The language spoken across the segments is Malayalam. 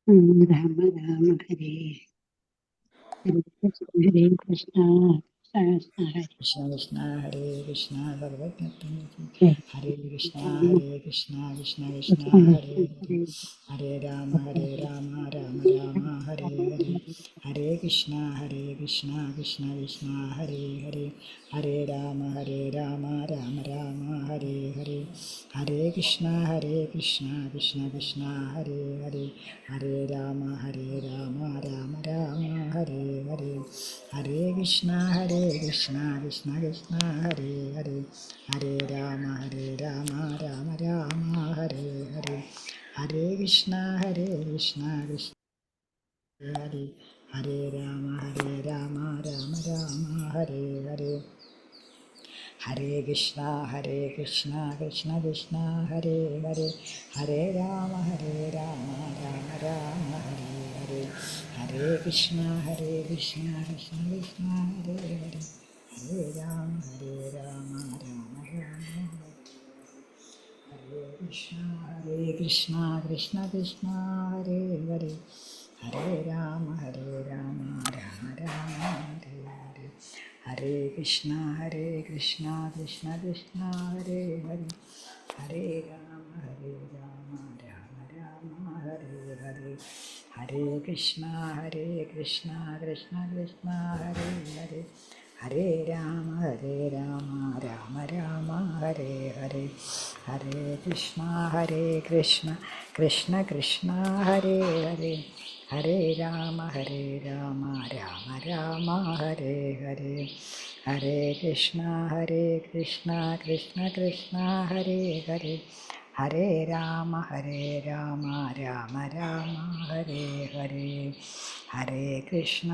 രാമ രാമ ഹരേ ഹരേ കൃഷ്ണ ഹരേ കൃഷ്ണ കൃഷ്ണ കൃഷ്ണ കൃഷ്ണ ഹരേ കൃഷ്ണ സർവജ്ഞത്വം ഹരേ ഹരേ കൃഷ്ണ രാമ കൃഷ്ണ കൃഷ്ണ കൃഷ്ണ കൃഷ്ണ ഹരേ ഹരേ ഹരേ ഹരേ രാമ രാമ രാമ ഹരേ ഹരേ ഹരേ ഹരേ കൃഷ്ണ കൃഷ്ണ കൃഷ്ണ ഹരേ ഹരേ ഹരേ രാമ രാമ രാമ ഹരേ ഹരേ ഹരേ കൃഷ്ണ കൃഷ്ണ കൃഷ്ണ ഹരേ ഹരേ ഹരേ രാമ രാമ രാമ ഹരേ ഹരേ ഹരേ കൃഷ്ണ കൃഷ്ണ കൃഷ്ണ ഹരേ ഹരേ ഹരേ രാമ രാമ രാമ ഹരേ ഹരേ ഹരേ കൃഷ്ണ കൃഷ്ണ ഹരേ ഹരേ രാമ രാമ രാമ ഹരേ ഹരേ ഹരേ കൃഷ്ണ കൃഷ്ണ കൃഷ്ണ ഹരേ ഹരേ ഹരേ രാമ രാമ രാമ ഹരേ ഹരേ ഹരേ കൃഷ്ണ കൃഷ്ണ കൃഷ്ണ ഹരേ ഹരേ ഹരേ രാമ രാമ രാമ ഹരേ കൃഷ്ണ കൃഷ്ണ ഹരേ ഹരേ ഹരേ രാമ രാമ രാമ ഹരേ ഹരേ ഹരേ കൃഷ്ണ കൃഷ്ണ കൃഷ്ണ ഹരേ ഹരേ ഹരേ രാമ രാമ ഹരേ ഹരേ ഹരേ കൃഷ്ണ കൃഷ്ണ കൃഷ്ണ ഹരേ ഹരേ ഹരേ രാമ രാമ ഹരേ ഹരേ ഹരേ കൃഷ്ണ കൃഷ്ണ കൃഷ്ണ ഹരേ ഹരേ ഹരേ രാമ രാമ ഹരേ ഹരേ ഹരേ കൃഷ്ണ കൃഷ്ണ കൃഷ്ണ ഹരേ ഹരേ ഹരേ രാമ രാമ ഹരേ ഹരേ ഹരേ കൃഷ്ണ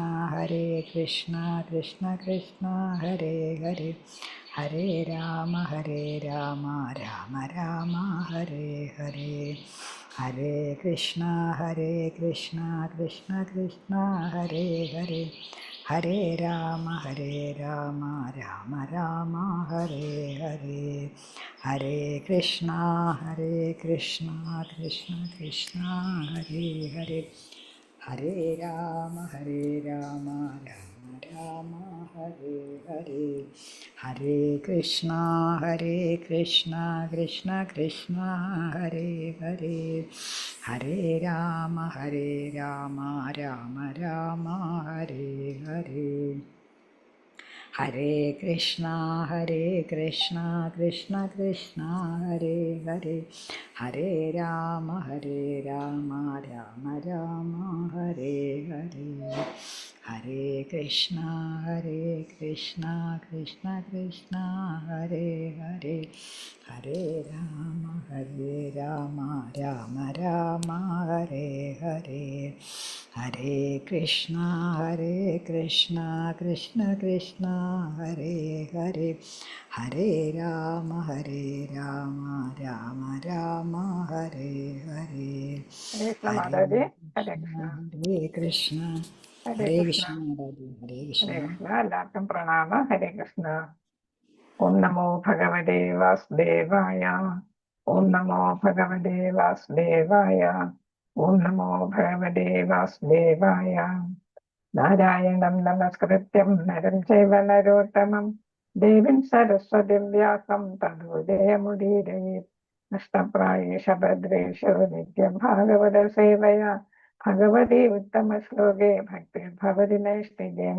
കൃഷ്ണ കൃഷ്ണ ഹരേ ഹരേ ഹരേ രാമ രാമ ഹരേ ഹരേ ഹരേ കൃഷ്ണ കൃഷ്ണ കൃഷ്ണ ഹരേ ഹരേ ഹരേ രാമ രാമ ഹരേ ഹരേ ഹരേ കൃഷ്ണ കൃഷ്ണ കൃഷ്ണ ഹരേ ഹരേ ഹരേ രാമ രാമ ഹരേ ഹരേ ഹരേ കൃഷ്ണ കൃഷ്ണ കൃഷ്ണ ഹരേ ഹരേ ഹരേ രാമ രാമ ഹരേ ഹരേ ഹരേ കൃഷ്ണ കൃഷ്ണ കൃഷ്ണ ഹരേ ഹരേ ഹരേ രാമ രാമ ഹരേ ഹരേ ഹരേ കൃഷ്ണ കൃഷ്ണ കൃഷ്ണ ഹരേ ഹരേ ഹരേ രാമ രാമ ഹരേ ഹരേ ഹരേ കൃഷ്ണ കൃഷ്ണ കൃഷ്ണ ഹരേ ഹരേ ഹരേ രാമ രാമ ഹരേ ഹരേ കൃഷ്ണ ഹരേ മാതാജി. ഹരേ കൃഷ്ണ കൃഷ്ണ. കൃഷ്ണ ഹരേ ഹരേ കൃഷ്ണ. കൃഷ്ണ മാതാജി ഹരേ കൃഷ്ണ. ഹരേ കൃഷ്ണ. എല്ലാവർക്കും പ്രണാമ. ഹരേ കൃഷ്ണ. ഓം നമോ ഭഗവതേ വാസുദേവായ. ഓം നമോ ഭഗവതേ വാസുദേവായ. ഓം നമോ ഭഗവതേ വാസുദേവായ. നാരായണം നമസ്കൃത്യം നരം ചൈവ നരോത്തമം ദേവീം സരസ്വതിം വ്യാസം തതോ ജയമുദീരയേത്. നഷ്ടപ്രായേഷ ഭദ്രേഷു നിത്യം ഭാഗവത സേവയാ ഭഗവതി ഉത്തമശ്ലോകേ ഭക്തിർഭവതി നൈഷ്ഠികേ.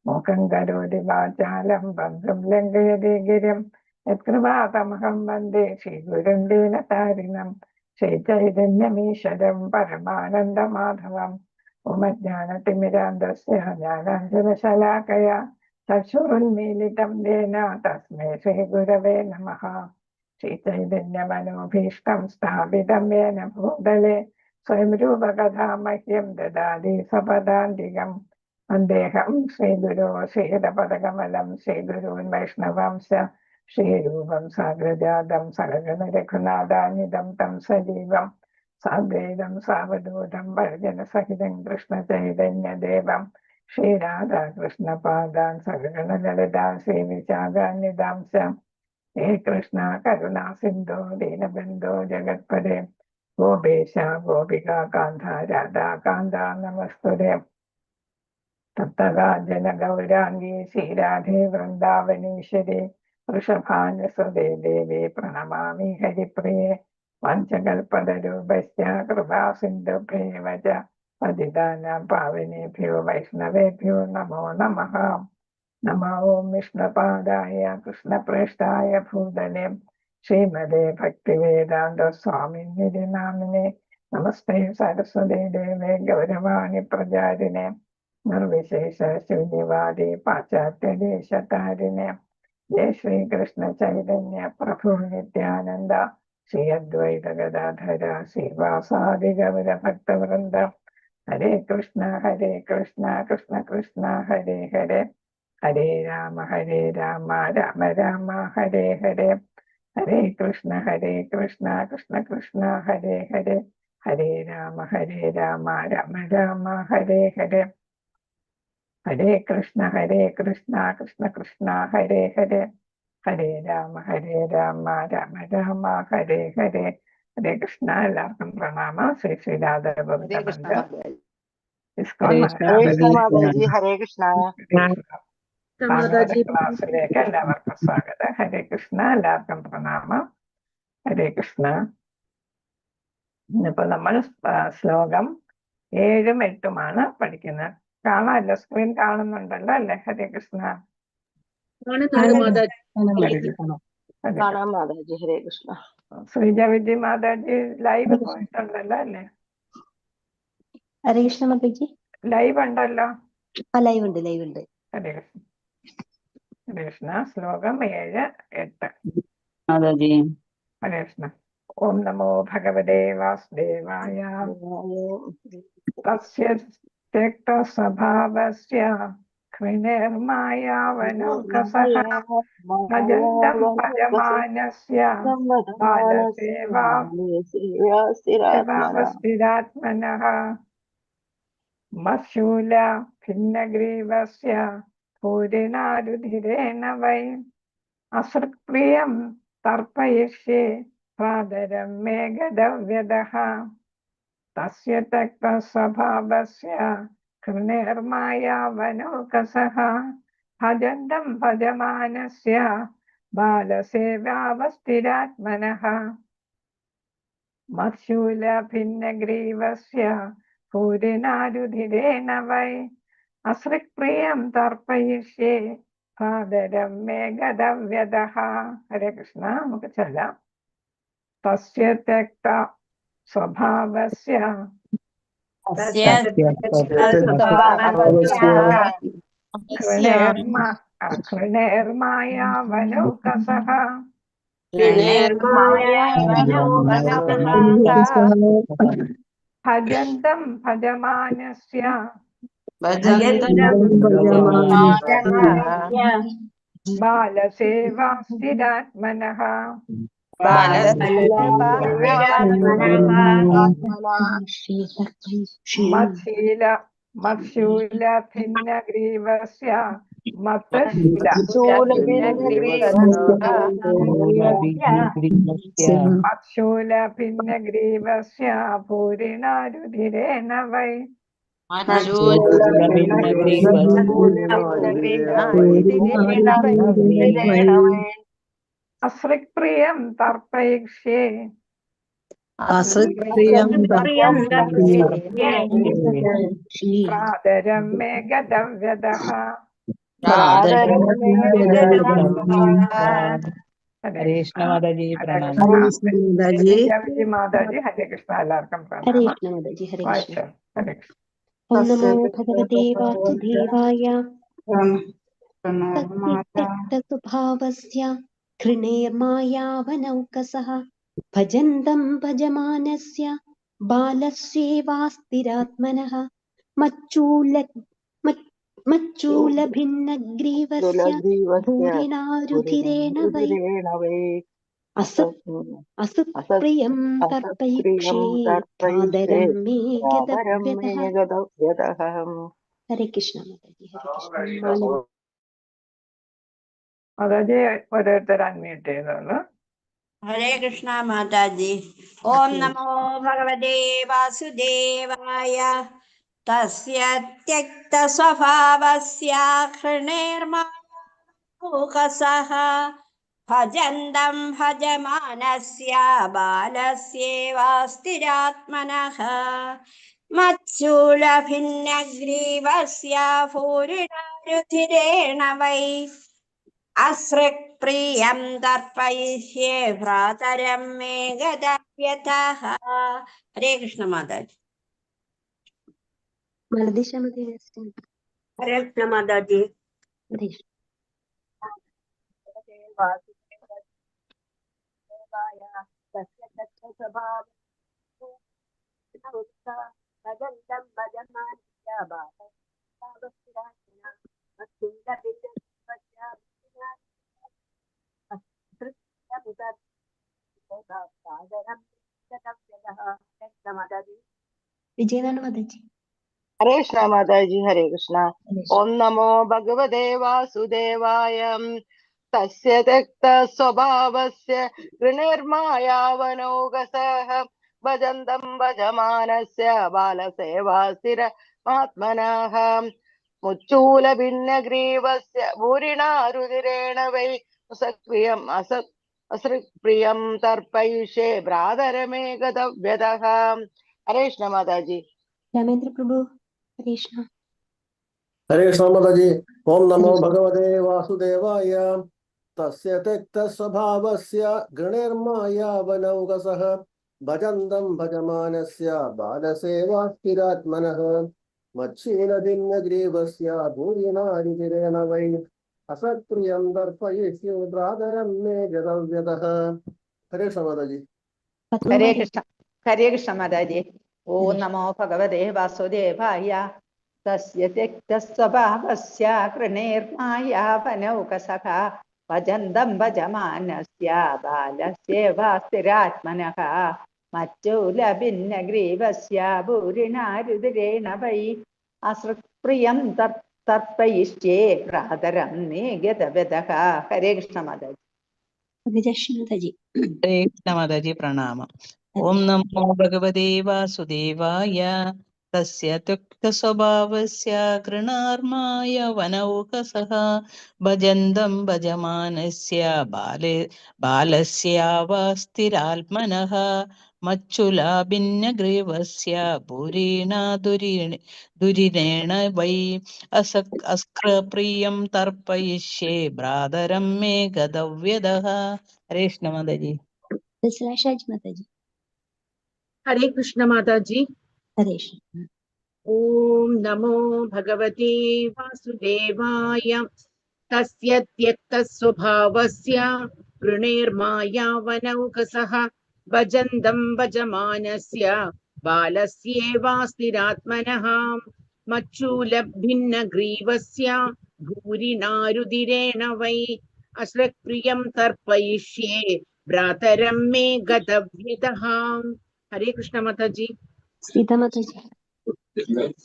മൂകം കരോതി വാചാലം ബന്ധും ലംഘയതി ഗിരിം യത്കൃപാതമഹം വന്ദേ ശ്രീഗുരും ദീനതാരിണം ശ്രീചൈതന്യമീശ്വരം പരമാനന്ദമാധവം. ഉമജ്ഞാനതിമിരാന്തസ്യ ജ്ഞാനാഞ്ജനശലാകയാ ചക്ഷുരുന്മീലിതം യേന തസ്മൈ ശ്രീഗുരവേ നമഃ. ശ്രീചൈതന്യമനോഭീഷ്ടം സ്ഥാപിതം യേന ഭൂതലേ സ്വയം രൂപകഥാമഹ്യം ദദാതി സപദാന്തികം. വന്ദേഹം ശ്രീഗുരോ ശ്രീരപദകമലം ശ്രീഗുരൂൻ വൈഷ്ണവാംശ ശ്രീരൂപം സാഗ്രജാതം സഹഗണ രഘുനാഥാനിതം തം സജീവം സാദ്വൈതം സാവധൂതം പരിജനസഹിതം കൃഷ്ണചൈതന്യദേവം ശ്രീരാധാകൃഷ്ണപാദാൻ സഹഗണ ലളിതാ ശ്രീവിശാഖാന്വിതാംശ. ഹേ കൃഷ്ണ കരുണാ സിന്ധോ ദീനബന്ധോ ജഗത്പദേ ഗോപേശ ഗോപിക കാന്ത രാധാ കാന്ത നമസ്തുതേ. തപ്തകാഞ്ചന ഗൗരാംഗീ ശ്രീരാധേ വൃന്ദാവനീശ്വരി വൃഷഭാനുസുതേ ദേവി പ്രണമാമി ഹരിപ്രിയേ. പഞ്ചകൽപതരൂപസ്യ കൃപാ സിന്ധുഭ്യേവ ച പതിതാനാം പാവനേഭ്യോ വൈഷ്ണവേഭ്യോ നമോ നമഃ. നമോ ഓം വിഷ്ണുപാദായ കൃഷ്ണപ്രേഷ്ഠായ ഭൂതലേ ശ്രീമതേ ഭക്തിവേദാന്ത സ്വാമിനിധി നാമിനെ. നമസ്തേ സരസ്വതേ ദേവേ ഗൗരവാണി പ്രചാരിണേ നിർവിശേഷ ശൂന്യവാദി പാശ്ചാത്യദേശതാരിണേ. ജയ ശ്രീകൃഷ്ണ ചൈതന്യ പ്രഭു നിത്യാനന്ദ ശ്രീ അദ്വൈത ഗദാധര ശ്രീവാസാദി ഗൗര ഭക്തവൃന്ദ. ഹരേ കൃഷ്ണ കൃഷ്ണ കൃഷ്ണ ഹരേ ഹരേ. ഹരേ രാമ രാമ രാമ ഹരേ ഹരേ. ഹരേ കൃഷ്ണ കൃഷ്ണ കൃഷ്ണ ഹരേ ഹരേ. ഹരേ രാമ രാമ രാമ ഹരേ ഹരേ. ഹരേ കൃഷ്ണ കൃഷ്ണ കൃഷ്ണ ഹരേ ഹരേ. ഹരേ രാമ രാമ രാമ ഹരേ ഹരേ. ഹരേ കൃഷ്ണ. എല്ലാവർക്കും പ്രണാമം. ശ്രീ ശ്രീരാധ ഗോവിന്ദ ഇസ്കോൺ മാതാജി ഹരേ കൃഷ്ണ. ക്ലാസ്സിലേക്ക് എല്ലാവർക്കും സ്വാഗതം. ഹരേ കൃഷ്ണ. എല്ലാവർക്കും പ്രണാമം. ഹരേ കൃഷ്ണ. ഇന്നിപ്പോ നമ്മൾ ശ്ലോകം 7ഉം 8ഉമാണ് പഠിക്കുന്നത്. കാണാമല്ലോ, സ്ക്രീൻ കാണുന്നുണ്ടല്ലോ അല്ലേ? ഹരേ കൃഷ്ണ. കാണാം മാതാജി. ഹരേ കൃഷ്ണ. ശ്രീജ വിജി മാതാജി ലൈവ് പോയിട്ടുണ്ടല്ലോ അല്ലേ? ഹരേ കൃഷ്ണ മാതാജി. ലൈവ് ഉണ്ടല്ലോ. ലൈവ് ഉണ്ട്. ഹരേ കൃഷ്ണ. ഹരേ കൃഷ്ണ. ശ്ലോകം 7, 8. മാതാജി. ഹരേ കൃഷ്ണ. ഓം നമോ ഭഗവതേ വാസുദേവായ. തസ്യ ത്യക്ത സ്വഭാവസ്യ ഘൃണിർമായാവനോകസഃ ഭജന്തം ഭജമാനസ്യ ബാലസേവാസ്ഥിരാത്മനഃ. മശൂല ഭിന്നഗ്രീവസ്യ പൂരിനാരുധിരേണ വൈ അസൃക്രിയം തർപ്പയിഷ്യെ പ്രാതരം മേ ഗതവ്യതഃ. തസ്യ തക്ത സ്വഭാവസ്യ ഘൃണിർമായാവനോകസഃ ഭജന്തം ഭജമാനസ്യ ബാലസേവാവസ്ഥിരാത്മനഃ. മശൂല ഭിന്നഗ്രീവസ്യ പൂരിനാരുധിരേണ വൈ അസൃക്രിയം തർപ്പയിഷ്യെ പ്രാതരം മേ ഗതവ്യതഃ. ഹരേ കൃഷ്ണ. നമുക്ക് ചൊല്ലാം. തസ്യ ത്യക്ത സ്വഭാവസ്യ ഘൃണിർമായാവനോകസഃ ഭജന്തം ഭജമാനസ്യ ബാലസേവാസ്ഥിരാത്മനഃ. മത്ശൂല ഭിന്നഗ്രീവസ്യ മത്ശൂല ഭിന്നഗ്രീവസ്യ പൂരിനാരുധിരേണ വൈ അസൃക്രിയം തർപ്പയിഷ്യെ പ്രാതരം മേ ഗതവ്യതഃ. ഹരേ കൃഷ്ണ. മാതാജി ഹരേ കൃഷ്ണ. എല്ലാവർക്കും ഹരേ പ്രണാമം. കൃഷ്ണ മാതാജി. ഹരേ കൃഷ്ണ. വായിച്ചോ. ഹരേ കൃഷ്ണ. ഓം നമോ ഭഗവതേ വാസുദേവായ. സ്വഭാവസ്യ ഘൃണേർമായാവനൗകസഃ ഭജന്തം ഭജമാനസ്യ ബാലസ്യേവാസ്ഥിരാത്മനഃ. മച്ചൂലഭിന്നഗ്രീവസ്യ ഭൂരിനാരുധിരേണ വൈ അസത്പ്രിയം തർപ്പയിഷ്യെ പ്രാതരം മേ ഗതവ്യതഃ. ഹരേ കൃഷ്ണ മാതാജി. ഹരേ കൃഷ്ണ. മാതാജി ഓരോരുത്തർ അൺമ്യൂട്ട് ചെയ്തോളൂ. हरे कृष्णा माता जी। ओम नमो भगवते वासुदेवाय। तस्य त्यक्त स्वभावस्य हृणेर्माकसः भजन्तं भजमानस्य बालस्येवास्तिरात्मनः मच्चूलभिन्नग्रीवस्य भूरिणारुधिरेण वै असृक्प्रियं तर्पयिष्ये भ्रातरं मे गतव्यतः। हरे कृष्ण माता जी। Maladish Mati. हरे कृष्ण माता जी। Maladish. Vijayananda Mataji. हरे कृष्णा माता जी। हरे कृष्णा। Maladish. ओम नमो भगवते वासुदेवाय। तस्य त्यक्त स्वभावस्य गृणिर्मायावनौगसः भजन्तं भजमानस्य बालसेवा स्थिर महात्मनः मुच्चूल भिन्नग्रीवस्य भूरिणा रुधिरेण वै सक्रियम् असृक्रियं तर्पयिष्ये भ्रातरमे गतव्यतः। हरे कृष्ण माता जी। Ramendra Prabhu. Krishna. हरे कृष्ण माताजी। ओम नमो भगवते वासुदेवाय। तस्य त्यक्तस्वभावस्य गृणिर्मायावनौकसः भजन्तं भजमानस्य बालसेवास्थिरात्मनः मच्छीलभिन्नग्रीवस्य भूरिणारितिरेण वै असत्प्रियं दर्पयिष्ये भ्रातरं मे गतव्यतः। हरे कृष्ण माताजी। हरे कृष्ण माताजी। ओम नमो भगवते वासुदेवाय। तस्य त्यक्तस्वभावस्य कृणेर्मायावनौकसः भजन्तं भजमानस्य बालस्येवास्तिरात्मनः मच्चूलभिन्नग्रीवस्य भूरिणारुधिरेण वै असृक्प्रियं तर्पयिष्ये भ्रातरं मे गतव्यतः। हरे कृष्ण माताजी। Vijayananda Mataji. हरे कृष्ण माताजी प्रणाम। ओम नमो भगवते वासुदेवाय। तस्य त्यक्तस्वभावस्य कृणार्माय वनौकसः भजन्तं भजमानस्य बालस्यावस्थिरात्मनः मच्चुला भिन्नग्रीवस्य भूरिणा दुरिणेण वै अस्क्रप्रियं तर्पयिष्ये भ्रातरं मे गतव्यतः। हरे कृष्ण माताजी। Dasrashaj Mataji. हरे कृष्ण माता जी। Harish. ओम नमो भगवते वासुदेवाय। तस्य त्यक्तस्वभावस्य गृणेर्मायावनौकसः भजन्तं भजमानस्य बालस्येवास्तिरात्मनः मच्चूलभिन्नग्रीवस्य भूरिणारुधिरेण वै अश्रक्रियं तर्पयिष्ये भ्रातरं मे गतव्यतः। हरे कृष्ण माता जी। Sita Mataji.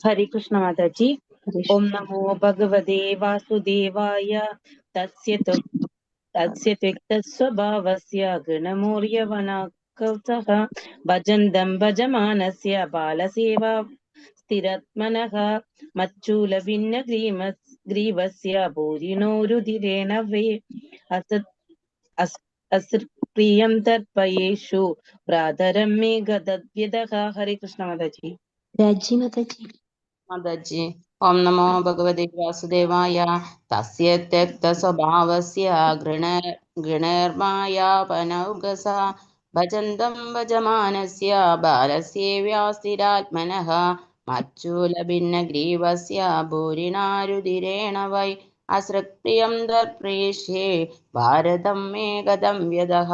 हरे कृष्ण माता जी। Harish. ओम नमो भगवते वासुदेवाय। तस्य त्यक्तस्वभावस्य गुणमूर्यवनाकसः भजन्तं भजमानस्य बालसेवा स्थिरात्मनः मच्चूलभिन्नग्रीवस्य भूरिणोरुधिरेण वे असत्प्रियं तर्पयेषु भ्रातरं मे गतव्यतः। हरे कृष्ण माता जी। Raji Mataji. माताजी। ओम नमो भगवते वासुदेवाय। तस्य त्यक्तस्वभावस्य गृणेर्मायावनौकसः भजन्तं भजमानस्य बालस्येवास्तिरात्मनः मच्चूलभिन्नग्रीवस्य भूरिणारुधिरेण वै असृक्रियं दर्पयिष्ये भारतं मे गतव्यतः।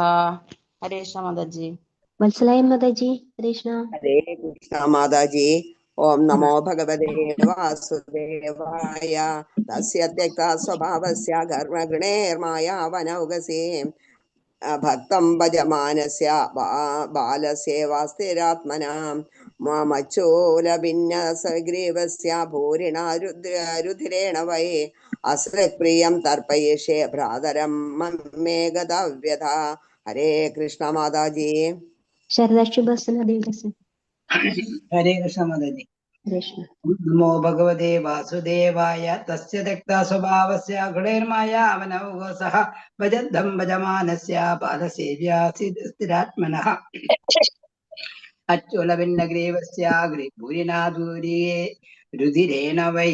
हरे कृष्ण माताजी। Valsalaya Mataji. Krishna. हरे कृष्ण माता जी। ओम नमो भगवते वासुदेवाय। तस्य त्यक्ता स्वभावस्य गर्वगुणैर्मायावनौगसे भक्तं भजमानस्य बालसेवास्तिरात्मनां मच्चूलभिन्नसग्रीवस्य भूरिणा रुधिरेण वै असृक्रियं तर्पयिष्ये भ्रातरं मे गतव्यतः। ഹരേ കൃഷ്ണ മാതാജി. ഹരേ കൃഷ്ണ മാതാജി. നമോ ഭഗവതേ വാസുദേവായ തസ്യ തെക്തസ്വഭാവസ്യ ഗുണൈർമായ അവനൗഘോസഃ ഭജന്തം ഭജമാനസ്യ ബാലസേവ്യാസ്ഥിരാത്മനഃ അച്യുലഭിന്നഗ്രീവസ്യ ഭൂരിനാ ദൂരിയേ രുധിരേണ വൈ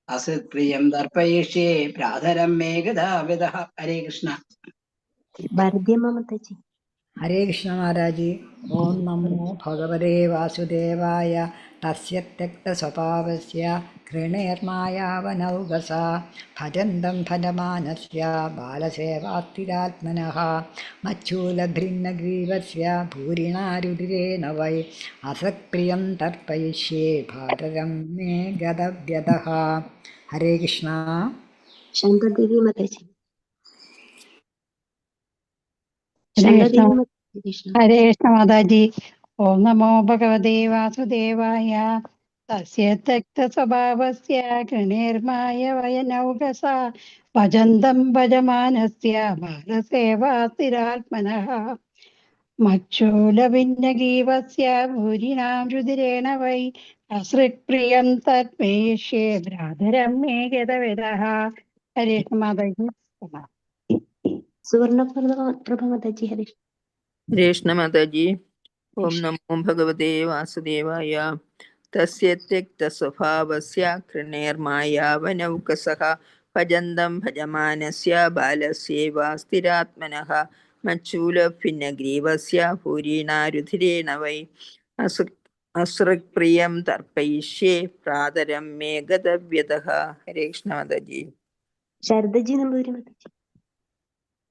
അസത്പ്രിയം ദർപ്പയിഷ്യേ പ്രാതരം മേ ഗദാവിദഃ. ഹരേ കൃഷ്ണ. ഹരേ കൃഷ്ണ മാതാജി. ഓം നമോ ഭഗവതേ വാസുദേവായ തസ്യ ത്യക്തസ്വഭാവസ്യ ഘൃണേർമായാവനൗഘസ ഭജന്തം ഫലമാനസ്യ ബാലസേവാസ്ഥിരാത്മനഃ മച്ചൂലഭൃന്നഗ്രീവസ്യ ഭൂരിണാരുതിരേണ വൈ അസത്പ്രിയം തർപ്പയിഷ്യേ ഭാരതം മേ ഗതവ്യതഃ. ഹരേ കൃഷ്ണ. ഹരേ കൃഷ്ണ മാതാജി. ഓം നമോ ഭഗവതേ വാസുദേവായ തസ്യ തെക്തസ്വഭാവസ്യ ഘൃണേർമായ വയനൗഘസ ഭജന്തം ഭജമാനസ്യ ബാലസേവാസ്ഥിരാത്മനഃ മച്ചൂലഭിന്നഗ്രീവസ്യ ഭൂരിണാം രുധിരേണ വൈ അസൃക്പ്രിയം തത്പേഷ്യേ ഭ്രാതരം മേ ഗതവിദഃ. ഹരേ കൃഷ്ണ മാതാജി. കൃഷ്ണ മാതാജി. ഓം നമോ ഭഗവതേ വാസുദേവായ തസ്യ ത്യക്തസ്വഭാവസ്യ ഘൃണേർമായാവനൗഘസഃ ഭജന്തം ഭജമാനസ്യ ബാലസ്യേവാസ്ഥിരാത്മനഃ മച്ചൂലഭിന്നഗ്രീവസ്യ ഭൂരിണാരുധിരേണ വൈ അസൃക്പ്രിയം തർപ്പയിഷ്യേ പ്രാതരം മേ ഗതവ്യതഃ. ഹരേ കൃഷ്ണ മാതാജി.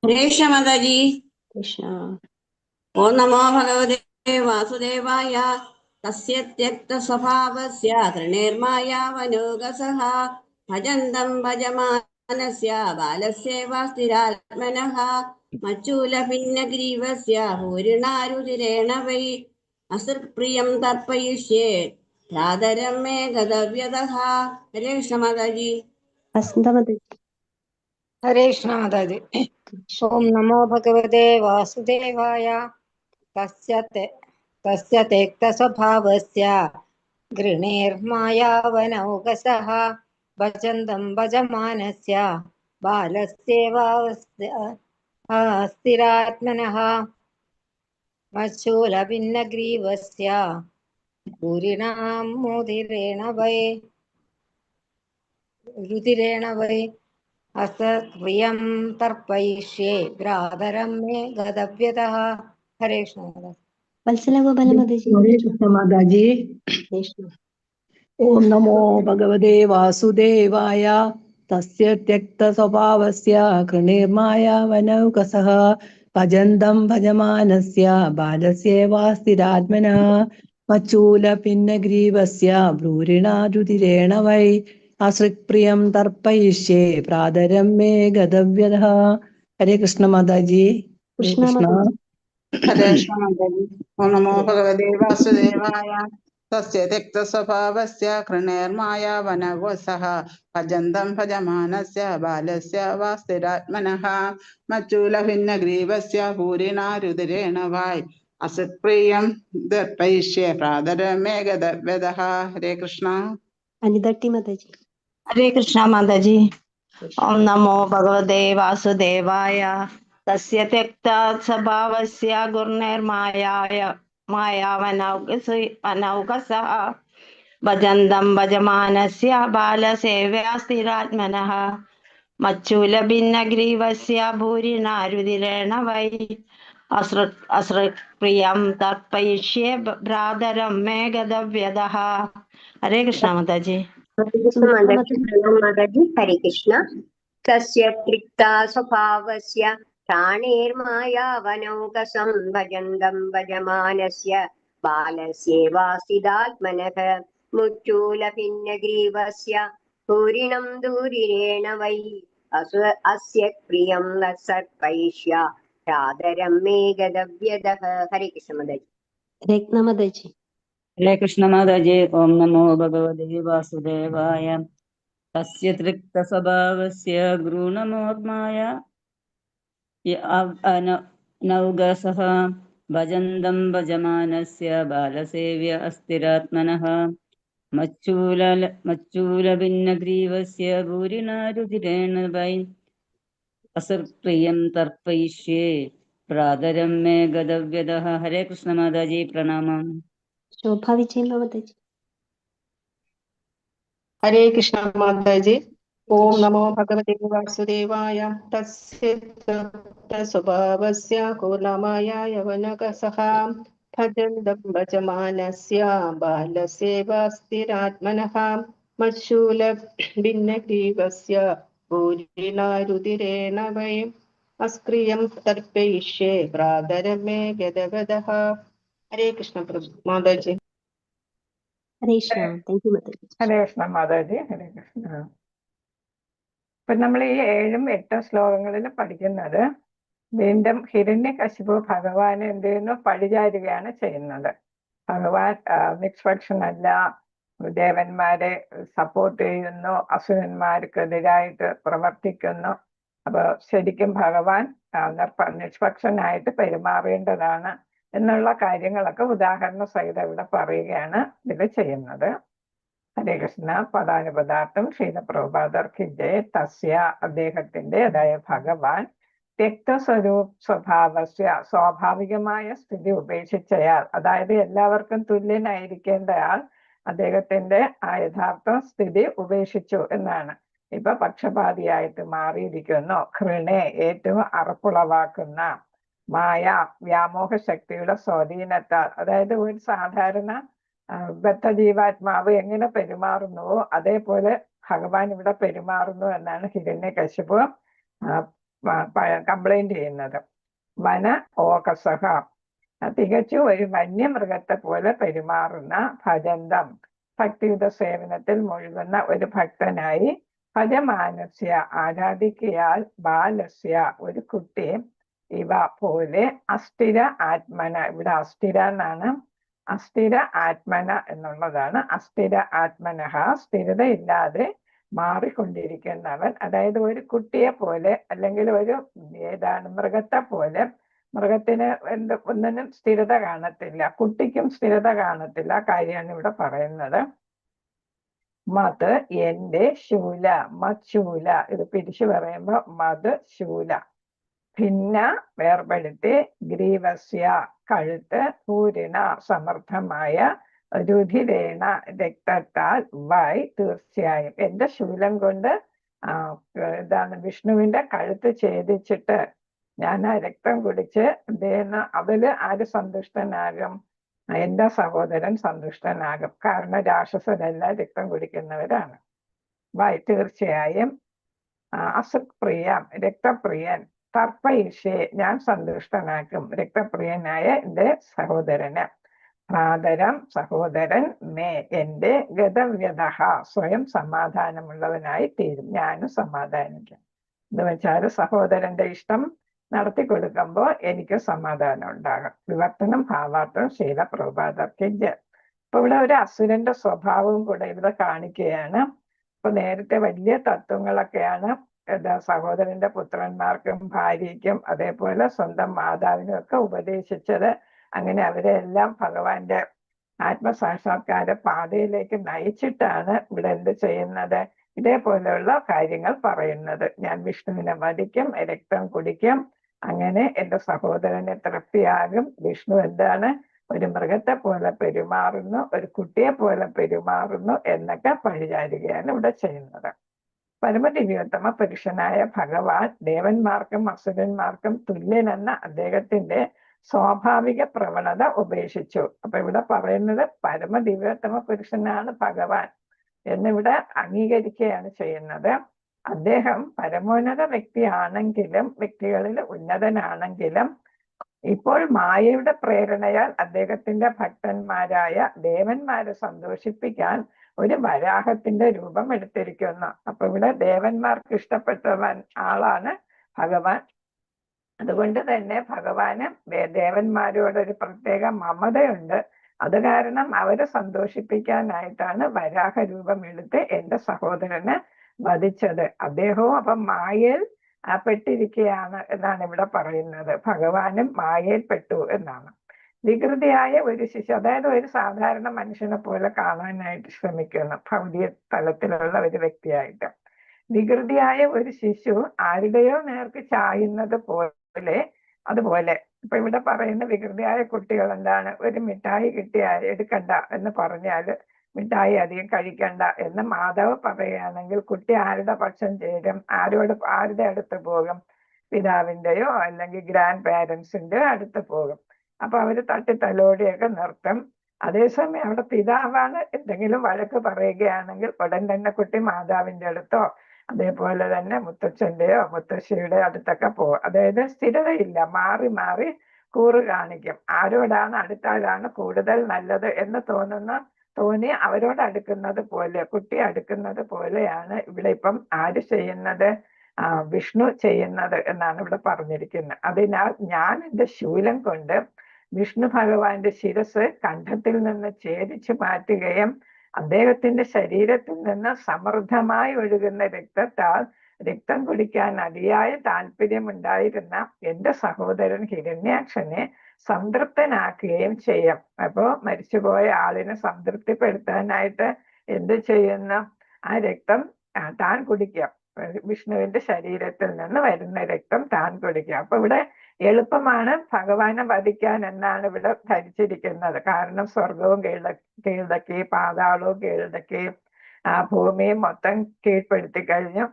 ഹരേ കൃഷ്ണ മാതാജി. ഓം നമോ ഭഗവതേ വാസുദേവായ തസ്യ ത്യക്തസ്വഭാവസ്യ ഘൃണേർമായാവനൗഘസഃ ഭജന്തം ഭജമാനസ്യ ബാലസ്യേവാസ്ഥിരാത്മനഃ മച്ചൂലഭിന്നഗ്രീവസ്യ ഭൂരിണാരുതിരേണ വൈ അസൃക്പ്രിയം തർപ്പയിഷ്യേ ഭ്രാതരം മേ ഗതവ്യതഃ. ഹരേ കൃഷ്ണ മാതാജി. ഹരേ കൃഷ്ണ മാതാജി. ഓം നമോ ഭഗവതേ വാസുദേവായ തസ്യ തെക്തസ്വഭാവസ്യ ഘൃണേർമായാവനൗഘസഃ ഭജന്തം ഭജമാനസ്യ ബാലസ്യേവാസ്ഥിരാത്മനഃ മച്ചൂലഭിന്നഗ്രീവസ്യ ഭൂരിണാം രുധിരേണ വൈ അസത്പ്രിയം തർപ്പയിഷ്യേ ഭ്രാതരം മേ ഗതവ്യതഃ. ഹരേ കൃഷ്ണ മാതാജി. ഓം നമോ ഭഗവതേ വാസുദേവായ തസ്യ ത്യക്തസ്വഭാവസ്യ ഘൃണേർമായാവനൗഘസഃ ഭജന്തം ഭജമാനസ്യ ബാലസ്യേവാസ്ഥിരാത്മനഃ മച്ചൂലഭിന്നഗ്രീവസ്യ ഭ്രൂരിണാരുതിരേണ വൈ അസൃക്പ്രിയം തർപ്പയിഷ്യേ പ്രാതരം മേ ഗതവ്യതഃ. ഹരേ കൃഷ്ണ മാതാജി. കൃഷ്ണ മാതാജി. ഓം നമോ ഭഗവതേ വാസുദേവായ തസ്യ തെക്തസ്വഭാവസ്യ ഘൃണേർമായാവനൗഘസഃ ഭജന്തം ഭജമാനസ്യ ബാലസ്യേവാസ്ഥിരാത്മനഃ മച്ചൂലഭിന്നഗ്രീവസ്യ ഭൂരിണാരുതിരേണ വൈ അസത്പ്രിയം ദർപ്പയിഷ്യേ പ്രാതരം മേ ഗതവ്യതഃ. ഹരേ കൃഷ്ണ. ഹരേ കൃഷ്ണ മാതാജി. ഓം നമോ ഭഗവതേ വാസുദേവായ തസ്യ ത്യക്തസ്വഭാവസ്യ ഘൃണേർമായാവനൗഘസഃ ഭജന്തം ഭജമാനസ്യ ബാലസേവ്യാസ്ഥിരാത്മനഃ മച്ചൂലഭിന്നഗ്രീവസ്യ ഭൂരിണാരുതിരേണ വൈ അസൃക്പ്രിയം തർപ്പയിഷ്യേ ഭ്രാതരം മേ ഗതവ്യതഃ. ഹരേ കൃഷ്ണ മാതാജി. മാതാജി. ഹരേ കൃഷ്ണ. തസ്യ ത്രിക്ത സ്വഭാവസ്യ പ്രാണേർമായാവനൗഘസം ഭജന്തം ഭജമാനസ്യ ബാലസ്യേവാസ്ഥിതാത്മനഃ മുച്ചൂലഭിന്നഗ്രീവസ്യ ഭൂരിണം ദൂരിരേണ വൈ അസ്യ പ്രിയം സർപ്പയിഷ്യ പ്രാതരം മേ ഗതവ്യതഃ. ഹരേ കൃഷ്ണ മാതാജി. ഹരേ കൃഷ്ണ മാതാജി. ഓം നമോ ഭഗവതേ വാസുദേവായ തസ്യ തൃക്തസ്വഭാവസ്യ नौगसः भजन्तं भजमानस्य बालसेव्य अस्थिरात्मनः मच्चूलभिन्नग्रीवस्य भूरिणा रुधिरेण वै असत्प्रियं तर्पयिष्ये प्रादरं मे गदव्यदः। हरे कृष्ण माताजी प्रणामम्। शोभा विजय माताजी। हरे कृष्ण माताजी। ओम नमो भगवते वासुदेवाय। तस्य स्वभावस्य कोलमाया यवनकसः भजन्तं भजमानस्य बालसेवास्थिरात्मनः मच्छूलभिन्नग्रीवस्य भूरिणा रुधिरेण वै अस्क्रियं तर्पयिष्ये प्रादरं मे गदगदः। हरे कृष्ण माताजी। हरे कृष्ण। Thank you Mataji. ഹരേ കൃഷ്ണ മാതാജി. ഹരേ കൃഷ്ണ. ഇപ്പൊ നമ്മൾ ഈ 7ഉം 8ഉം ശ്ലോകങ്ങളിൽ പഠിക്കുന്നത് വീണ്ടും ഹിരണ്യകശിപു ഭഗവാനെ എന്ത് ചെയ്യുന്നു, പഴിചാരുകയാണ് ചെയ്യുന്നത്. ഭഗവാൻ നിഷ്പക്ഷനല്ല, ദേവന്മാരെ സപ്പോർട്ട് ചെയ്യുന്നു, അസുരന്മാർക്കെതിരായിട്ട് പ്രവർത്തിക്കുന്നു. അപ്പൊ ശരിക്കും ഭഗവാൻ നിഷ്പക്ഷനായിട്ട് പെരുമാറേണ്ടതാണ് എന്നുള്ള കാര്യങ്ങളൊക്കെ ഉദാഹരണ സഹിതം ഇവിടെ പറയുകയാണ് ഇതിൽ ചെയ്യുന്നത്. ഹരേ കൃഷ്ണ. പദാനുപദാർത്ഥം ശ്രീലപ്രഭുപാദർക്ക് ജയ തസ്യ അദ്ദേഹത്തിന്റെ, അതായത് ഭഗവാൻ സ്വഭാവസ്യ സ്വാഭാവികമായ സ്ഥിതി ഉപേക്ഷിച്ചയാൾ, അതായത് എല്ലാവർക്കും തുല്യനായിരിക്കേണ്ടയാൾ അദ്ദേഹത്തിന്റെ ആ യഥാർത്ഥ സ്ഥിതി ഉപേക്ഷിച്ചു എന്നാണ്. ഇപ്പൊ പക്ഷപാതിയായിട്ട് മാറിയിരിക്കുന്നു. ഘൃണെ ഏറ്റവും അറപ്പുളവാക്കുന്ന മായ വ്യാമോഹ ശക്തിയുടെ സ്വാധീനത്താൽ, അതായത് ഒരു സാധാരണ ബദ്ധജീവാത്മാവ് എങ്ങനെ പെരുമാറുന്നുവോ അതേപോലെ ഭഗവാൻ ഇവിടെ പെരുമാറുന്നു എന്നാണ് ഹിരണ്യകശിപു കംപ്ലൈന്റ് ചെയ്യുന്നത്. വന ഓകസഹ തികച്ചും ഒരു വന്യമൃഗത്തെ പോലെ പെരുമാറുന്ന ഭജന്തം ഭക്തിയുത സേവനത്തിൽ മുഴുകുന്ന ഒരു ഭക്തനായി ഭജമാനസ്യ ആരാധിക്കയാൽ ബാലസ്യ ഒരു കുട്ടി ഇവ പോലെ അസ്ഥിര ആത്മന, ഇവിടെ അസ്ഥിര എന്നാണ്, അസ്ഥിര ആത്മന എന്നുള്ളതാണ്. അസ്ഥിര ആത്മനഹ സ്ഥിരതയില്ലാതെ മാറിക്കൊണ്ടിരിക്കുന്നവൻ, അതായത് ഒരു കുട്ടിയെ പോലെ അല്ലെങ്കിൽ ഒരു മൃഗത്തെ പോലെ. മൃഗത്തിന് ഒന്നിനും സ്ഥിരത കാണത്തില്ല, കുട്ടിക്കും സ്ഥിരത കാണത്തില്ല. കാര്യമാണ് ഇവിടെ പറയുന്നത്. മത് എന്റെ ശൂല, മത്ശൂല, ഇത് പിരിച്ചു പറയുമ്പോ മത് ശൂല, ഭിന്ന വേർപെടുത്തി, ഗ്രീവസ്യ കഴുത്ത്, പൂരിണ സമർത്ഥമായ, രുധിരേണ രക്തത്താൽ, വൈ തീർച്ചയായും എന്റെ ശൂലം കൊണ്ട് വിഷ്ണുവിന്റെ കഴുത്ത് ഛേദിച്ചിട്ട് ഞാൻ ആ രക്തം കുടിച്ച് അതില് ആര് സന്തുഷ്ടനാകും? എന്റെ സഹോദരൻ സന്തുഷ്ടനാകും. കാരണം രാക്ഷസരെല്ലാം രക്തം കുടിക്കുന്നവരാണ്. വൈ തീർച്ചയായും അസുപ്രിയം രക്തപ്രിയൻ, തർപ്പയിഷേ ഞാൻ സന്തുഷ്ടനാക്കും രക്തപ്രിയനായ എന്റെ സഹോദരന്. പ്രാതരം സഹോദരൻ, മേ എന്റെ, ഗതവ്യത സ്വയം സമാധാനമുള്ളവനായി തീരും, ഞാനും സമാധാനിക്കും. എന്ന് വെച്ചാൽ സഹോദരന്റെ ഇഷ്ടം നടത്തി കൊടുക്കുമ്പോൾ എനിക്ക് സമാധാനം ഉണ്ടാകും. വിവർത്തനം ഭാവാർത്ഥം ശീലപ്രഭുപാദർക്ക്. ഇപ്പൊ ഇവിടെ ഒരു അസുരന്റെ സ്വഭാവവും കൂടെ ഇവിടെ കാണിക്കുകയാണ്. ഇപ്പൊ നേരത്തെ വലിയ തത്വങ്ങളൊക്കെയാണ് സഹോദരന്റെ പുത്രന്മാർക്കും ഭാര്യയ്ക്കും അതേപോലെ സ്വന്തം മാതാവിനും ഒക്കെ ഉപദേശിച്ചത്. അങ്ങനെ അവരെല്ലാം ഭഗവാന്റെ ആത്മസാക്ഷാത്കാര പാതയിലേക്ക് നയിച്ചിട്ടാണ് ഇവിടെ എന്ത് ചെയ്യുന്നത്, ഇതേപോലെയുള്ള കാര്യങ്ങൾ പറയുന്നത്. ഞാൻ വിഷ്ണുവിനെ വധിക്കും, രക്തം കുടിക്കും, അങ്ങനെ എന്റെ സഹോദരനെ തൃപ്തിയാകും. വിഷ്ണു എന്താണ്, ഒരു മൃഗത്തെ പോലെ പെരുമാറുന്നു, ഒരു കുട്ടിയെ പോലെ പെരുമാറുന്നു എന്നൊക്കെ പഴിചാരുകയാണ് ഇവിടെ ചെയ്യുന്നത്. പരമദിവ്യോത്തമ പുരുഷനായ ഭഗവാൻ ദേവന്മാർക്കും അസുരന്മാർക്കും തുല്യനെന്ന അദ്ദേഹത്തിന്റെ സ്വാഭാവിക പ്രവണത ഉപേക്ഷിച്ചു. അപ്പൊ ഇവിടെ പറയുന്നത് പരമദിവ്യോത്തമ പുരുഷനാണ് ഭഗവാൻ എന്നിവിടെ അംഗീകരിക്കുകയാണ് ചെയ്യുന്നത്. അദ്ദേഹം പരമോന്നത വ്യക്തിയാണെങ്കിലും, വ്യക്തികളിൽ ഉന്നതനാണെങ്കിലും, ഇപ്പോൾ മായയുടെ പ്രേരണയാൽ അദ്ദേഹത്തിന്റെ ഭക്തന്മാരായ ദേവന്മാരെ സന്തോഷിപ്പിക്കാൻ ഒരു വരാഹത്തിന്റെ രൂപം എടുത്തിരിക്കുന്നു. അപ്പൊ ഇവിടെ ദേവന്മാർക്ക് ഇഷ്ടപ്പെട്ടവൻ ആളാണ് ഭഗവാൻ. അതുകൊണ്ട് തന്നെ ഭഗവാന് ദേവന്മാരോടൊരു പ്രത്യേക മമതയുണ്ട്. അത് കാരണം അവരെ സന്തോഷിപ്പിക്കാനായിട്ടാണ് വരാഹ രൂപം എടുത്ത് എന്റെ സഹോദരനെ വധിച്ചത്. അദ്ദേഹവും അപ്പം മായയിൽ പെട്ടിരിക്കുകയാണ് എന്നാണ് ഇവിടെ പറയുന്നത്. ഭഗവാനും മായയിൽ പെട്ടു എന്നാണ്. വികൃതിയായ ഒരു ശിശു, അതായത് ഒരു സാധാരണ മനുഷ്യനെ പോലെ കാണാനായിട്ട് ശ്രമിക്കുന്നു, ഭൗതിക തലത്തിലുള്ള ഒരു വ്യക്തിയായിട്ട്. വികൃതിയായ ഒരു ശിശു ആരുടെയോ നേർക്ക് ചായുന്നത് പോലെ, അതുപോലെ ഇപ്പൊ ഇവിടെ പറയുന്ന വികൃതിയായ കുട്ടികൾ എന്താണ്, ഒരു മിഠായി കിട്ടിയാൽ എടുക്കണ്ട എന്ന് പറഞ്ഞാല് മിഠായി അധികം കഴിക്കണ്ട എന്ന് മാതാവ് പറയുകയാണെങ്കിൽ കുട്ടി ആരുടെ പക്ഷം ചേരും, ആരുടെ അടുത്ത് പോകും? പിതാവിന്റെയോ അല്ലെങ്കിൽ ഗ്രാൻഡ് പാരൻസിന്റെയോ അടുത്ത് പോകും. അപ്പൊ അവര് തട്ടിത്തലോടിയൊക്കെ നിർത്തും. അതേസമയം അവിടെ പിതാവാണ് എന്തെങ്കിലും വഴക്ക് പറയുകയാണെങ്കിൽ ഉടൻ തന്നെ കുട്ടി മാതാവിന്റെ അടുത്തോ അതേപോലെ തന്നെ മുത്തച്ഛന്റെയോ മുത്തശ്ശിയുടെ അടുത്തൊക്കെ പോകും. അതായത് സ്ഥിരതയില്ല, മാറി മാറി കൂറ് കാണിക്കും. ആരോടാണ് അടുത്താലാണ് കൂടുതൽ നല്ലത് എന്ന് തോന്നി അവരോട് അടുക്കുന്നത് പോലെ, കുട്ടി അടുക്കുന്നത് പോലെയാണ് ഇവിടെ ഇപ്പം ആര് ചെയ്യുന്നത്? വിഷ്ണു ചെയ്യുന്നത് എന്നാണ് ഇവിടെ പറഞ്ഞിരിക്കുന്നത്. അതിനാൽ ഞാൻ എൻ്റെ ശൂലം കൊണ്ട് വിഷ്ണു ഭഗവാന്റെ ശിരസ് കണ്ഠത്തിൽ നിന്ന് ഛേദിച്ചു മാറ്റുകയും അദ്ദേഹത്തിന്റെ ശരീരത്തിൽ നിന്ന് സമൃദ്ധമായി ഒഴുകുന്ന രക്തത്താൽ രക്തം കുടിക്കാൻ അതിയായ താല്പര്യമുണ്ടായിരുന്ന എൻ്റെ സഹോദരൻ ഹിരണ്യാക്ഷനെ സംതൃപ്തനാക്കുകയും ചെയ്യും. അപ്പോ മരിച്ചുപോയ ആളിനെ സംതൃപ്തിപ്പെടുത്താനായിട്ട് എന്ത് ചെയ്യുന്നു? ആ രക്തം താൻ കുടിക്കുക, വിഷ്ണുവിന്റെ ശരീരത്തിൽ നിന്ന് വരുന്ന രക്തം താൻ കുടിക്കുക. അപ്പൊ ഇവിടെ എളുപ്പമാണ് ഭഗവാനെ വധിക്കാൻ എന്നാണ് ഇവിടെ ധരിച്ചിരിക്കുന്നത്. കാരണം സ്വർഗവും കീഴടക്കി, പാതാളവും കീഴടക്കി, ഭൂമിയും മൊത്തം കീഴ്പ്പെടുത്തി കഴിഞ്ഞു.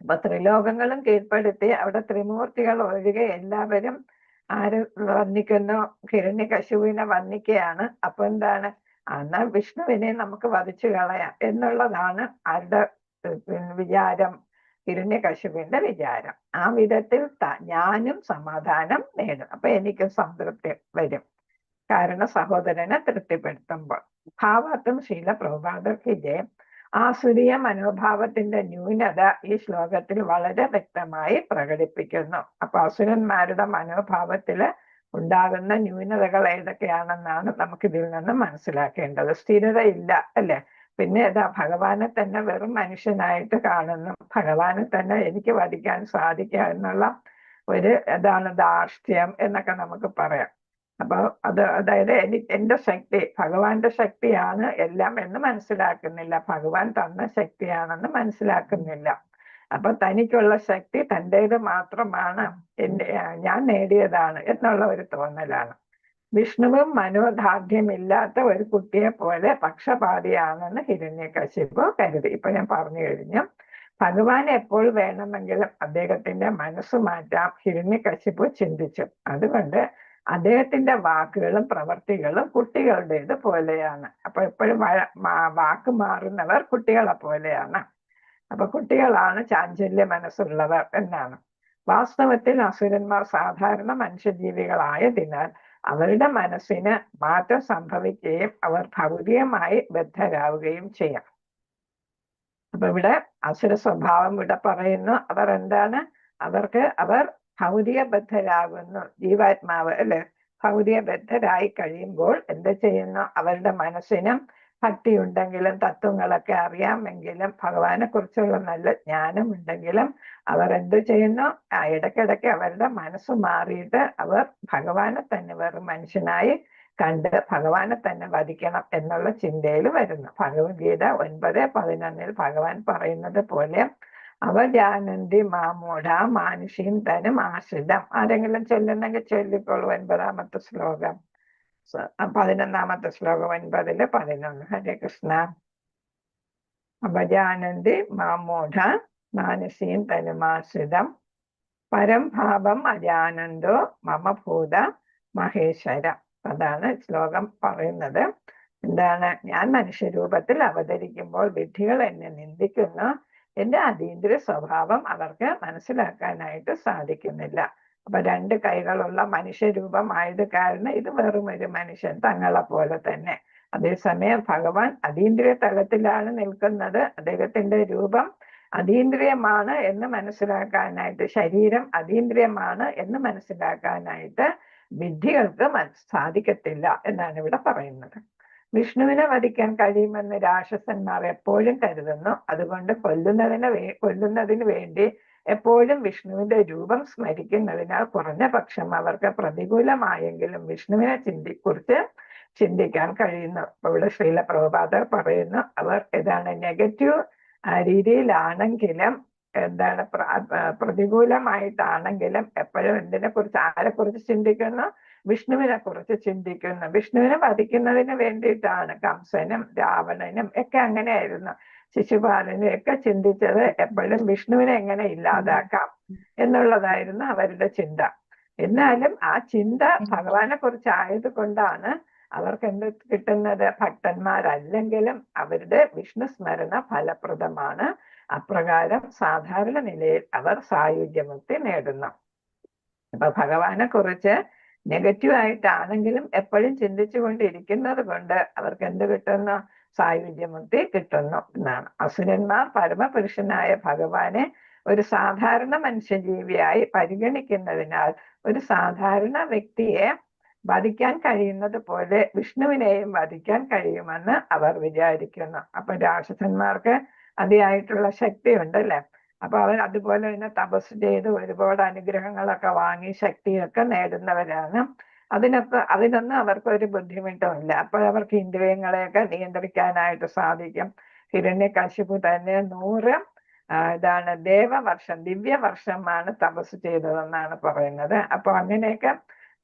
അപ്പൊ ത്രിലോകങ്ങളും കീഴ്പ്പെടുത്തി അവിടെ ത്രിമൂർത്തികൾ ഒഴികെ എല്ലാവരും ആര് വന്ദിക്കുന്നു? ഹിരണ്യകശിപുവിനെ വന്ദിക്കുകയാണ്. അപ്പൊ എന്താണ്? എന്നാൽ വിഷ്ണുവിനെ നമുക്ക് വധിച്ചു കളയാം എന്നുള്ളതാണ് ആരുടെ വിചാരം? ഹിരണ്യകശിപുവിന്റെ വിചാരം. ആ വിധത്തിൽ ഞാനും സമാധാനം നേടും, അപ്പൊ എനിക്കും സംതൃപ്തി വരും, കാരണം സഹോദരനെ തൃപ്തിപ്പെടുത്തുമ്പോൾ. ഭാവാർത്ഥം ശീല പ്രഭാതർക്കിജെ ആസുരീയ മനോഭാവത്തിന്റെ ന്യൂനത ഈ ശ്ലോകത്തിൽ വളരെ വ്യക്തമായി പ്രകടിപ്പിക്കുന്നു. അപ്പൊ അസുരന്മാരുടെ മനോഭാവത്തില് ഉണ്ടാകുന്ന ന്യൂനതകൾ ഏതൊക്കെയാണെന്നാണ് നമുക്കിതിൽ നിന്ന് മനസ്സിലാക്കേണ്ടത്. സ്ഥിരതയില്ല, അല്ലെ? പിന്നെ ഭഗവാനെ തന്നെ വെറും മനുഷ്യനായിട്ട് കാണുന്നു, ഭഗവാനെ തന്നെ എനിക്ക് വധിക്കാൻ സാധിക്കുക എന്നുള്ള ഒരു ധാർഷ്ട്യം എന്നൊക്കെ നമുക്ക് പറയാം. അപ്പൊ അതായത് എന്റെ ശക്തി, ഭഗവാന്റെ ശക്തിയാണ് എല്ലാം എന്ന് മനസ്സിലാക്കുന്നില്ല, ഭഗവാൻ തന്ന ശക്തിയാണെന്ന് മനസ്സിലാക്കുന്നില്ല. അപ്പൊ തനിക്കുള്ള ശക്തി തൻ്റേത് മാത്രമാണ്, ഞാൻ നേടിയതാണ് എന്നുള്ള ഒരു തോന്നലാണ്. വിഷ്ണുവും മനോദാർഢ്യമില്ലാത്ത ഒരു കുട്ടിയെ പോലെ പക്ഷപാതിയാണെന്ന് ഹിരണ്യകശിപു കരുതി. ഇപ്പൊ ഞാൻ പറഞ്ഞു കഴിഞ്ഞു. ഭഗവാൻ എപ്പോൾ വേണമെങ്കിലും അദ്ദേഹത്തിന്റെ മനസ്സ് മാറ്റാം ഹിരണ്യകശിപു ചിന്തിച്ചു. അതുകൊണ്ട് അദ്ദേഹത്തിന്റെ വാക്കുകളും പ്രവർത്തികളും കുട്ടികളുടേത് പോലെയാണ്. അപ്പൊ എപ്പോഴും വാക്ക് മാറുന്നവർ കുട്ടികളെ പോലെയാണ്. അപ്പൊ കുട്ടികളാണ് ചാഞ്ചല്യ മനസ്സുള്ളവർ എന്നാണ്. വാസ്തവത്തിൽ അസുരന്മാർ സാധാരണ മനുഷ്യജീവികളായതിനാൽ അവരുടെ മനസ്സിന് മാറ്റം സംഭവിക്കുകയും അവർ ഭൗതികമായി ബദ്ധരാവുകയും ചെയ്യാം. അപ്പൊ ഇവിടെ അസുര സ്വഭാവം ഇവിടെ പറയുന്നു. അവർ എന്താണ്? അവർ ഭൗതിക ബദ്ധരാകുന്നു. ജീവാത്മാവ് അല്ലെ, ഭൗതിക ബദ്ധരായി കഴിയുമ്പോൾ എന്ത് ചെയ്യുന്നു? അവരുടെ മനസ്സിനും ഭക്തി ഉണ്ടെങ്കിലും തത്വങ്ങളൊക്കെ അറിയാമെങ്കിലും ഭഗവാനെ കുറിച്ചുള്ള നല്ല ജ്ഞാനം ഉണ്ടെങ്കിലും അവർ എന്ത് ചെയ്യുന്നു? ഇടയ്ക്കിടയ്ക്ക് അവരുടെ മനസ്സ് മാറിയിട്ട് അവർ ഭഗവാനെ തന്നെ വെറും മനുഷ്യനായി കണ്ട് ഭഗവാനെ തന്നെ വധിക്കണം എന്നുള്ള ചിന്തയിൽ വരുന്നു. ഭഗവത്ഗീത 9:11 ഭഗവാൻ പറയുന്നത് പോലെ അവജാനന്തി മാമൂഢ മാനുഷീം തനും ആശ്രിതം. ആരെങ്കിലും ചൊല്ലുന്നെങ്കിൽ ചൊല്ലിക്കോളൂ 9ാമത്തെ ശ്ലോകം, 11ാമത്തെ ശ്ലോകം 9:11. ഹരേ കൃഷ്ണ. അവജാനന്തി മാമൂഢ മാനുഷീം തനുമാശ്രിതം പരം ഭാവം അജാനന്ദോ മമഭൂത മഹേശ്വര. അതാണ് ശ്ലോകം പറയുന്നത്. എന്താണ്? ഞാൻ മനുഷ്യരൂപത്തിൽ അവതരിക്കുമ്പോൾ വിഡ്ഢികൾ എന്നെ നിന്ദിക്കുന്നു. എന്റെ അതീന്ദ്രിയ സ്വഭാവം അവർക്ക് മനസ്സിലാക്കാനായിട്ട് സാധിക്കുന്നില്ല. അപ്പൊ 2 കൈകളുള്ള മനുഷ്യരൂപമായത് കാരണം ഇത് വെറും ഒരു മനുഷ്യൻ, തങ്ങളെ പോലെ തന്നെ. അതേസമയം ഭഗവാൻ അതീന്ദ്രിയ തലത്തിലാണ് നിൽക്കുന്നത്. അദ്ദേഹത്തിന്റെ രൂപം അതീന്ദ്രിയമാണ് എന്ന് മനസ്സിലാക്കാനായിട്ട്, ശരീരം അതീന്ദ്രിയമാണ് എന്ന് മനസ്സിലാക്കാനായിട്ട് വിഡ്ഢികൾക്ക് സാധിക്കത്തില്ല എന്നാണ് ഇവിടെ പറയുന്നത്. വിഷ്ണുവിനെ വധിക്കാൻ കഴിയുമെന്ന് രാക്ഷസന്മാർ എപ്പോഴും കരുതുന്നു. അതുകൊണ്ട് കൊല്ലുന്നതിന് വേണ്ടി എപ്പോഴും വിഷ്ണുവിന്റെ രൂപം സ്മരിക്കുന്നതിനാൽ കുറഞ്ഞ പക്ഷം അവർക്ക് പ്രതികൂലമായെങ്കിലും വിഷ്ണുവിനെ കുറിച്ച് ചിന്തിക്കാൻ കഴിയുന്നു. അപ്പൊ ഇവിടെ ശ്രീല പ്രഭുപാദർ പറയുന്നു, അവർ ഏതാണ് നെഗറ്റീവ് രീതിയിലാണെങ്കിലും എന്താണ് പ്രതികൂലമായിട്ടാണെങ്കിലും എപ്പോഴും എന്തിനെ കുറിച്ച് ആരെ കുറിച്ച് ചിന്തിക്കുന്നു? വിഷ്ണുവിനെ കുറിച്ച് ചിന്തിക്കുന്നു. വിഷ്ണുവിനെ വധിക്കുന്നതിന് വേണ്ടിയിട്ടാണ് കംസനും രാവണനും ഒക്കെ അങ്ങനെയായിരുന്നു. ശിശുപാലനും ഒക്കെ ചിന്തിച്ചത് എപ്പോഴും വിഷ്ണുവിനെ എങ്ങനെ ഇല്ലാതാക്കാം എന്നുള്ളതായിരുന്നു അവരുടെ ചിന്ത. എന്നാലും ആ ചിന്ത ഭഗവാനെ കുറിച്ച് ആയതുകൊണ്ടാണ് അവർക്ക് എന്ത് കിട്ടുന്നത്? ഭക്തന്മാരല്ലെങ്കിലും അവരുടെ വിഷ്ണു സ്മരണ ഫലപ്രദമാണ്. അപ്രകാരം സാധാരണ നിലയിൽ അവർ സായുജ്യമുക്തി നേടുന്നു. അപ്പൊ ഭഗവാനെ കുറിച്ച് നെഗറ്റീവ് ആയിട്ടാണെങ്കിലും എപ്പോഴും ചിന്തിച്ചു കൊണ്ടിരിക്കുന്നത് കൊണ്ട് അവർക്ക് എന്ത് കിട്ടുന്നു? സായുജ്യമുക്തി കിട്ടുന്നു എന്നാണ്. അസുരന്മാർ പരമപുരുഷനായ ഭഗവാനെ ഒരു സാധാരണ മനുഷ്യജീവിയായി പരിഗണിക്കുന്നതിനാൽ ഒരു സാധാരണ വ്യക്തിയെ വധിക്കാൻ കഴിയുന്നത് പോലെ വിഷ്ണുവിനെയും വധിക്കാൻ കഴിയുമെന്ന് അവർ വിചാരിക്കുന്നു. അപ്പൊ രാക്ഷസന്മാർക്ക് അതിയായിട്ടുള്ള ശക്തി ഉണ്ടല്ലേ. അപ്പൊ അവർ അതുപോലെ തന്നെ തപസ് ചെയ്ത് ഒരുപാട് അനുഗ്രഹങ്ങളൊക്കെ വാങ്ങി ശക്തിയൊക്കെ നേടുന്നവരാണ്. അതിനൊന്നും അവർക്ക് ഒരു ബുദ്ധിമുട്ടുമില്ല. അപ്പോൾ അവർക്ക് ഇന്ദ്രിയങ്ങളെയൊക്കെ നിയന്ത്രിക്കാനായിട്ട് സാധിക്കും. ഹിരണ്യകശിപു തന്നെ 100 ദിവ്യവർഷമാണ് തപസ് ചെയ്തതെന്നാണ് പറയുന്നത്. അപ്പൊ അങ്ങനെയൊക്കെ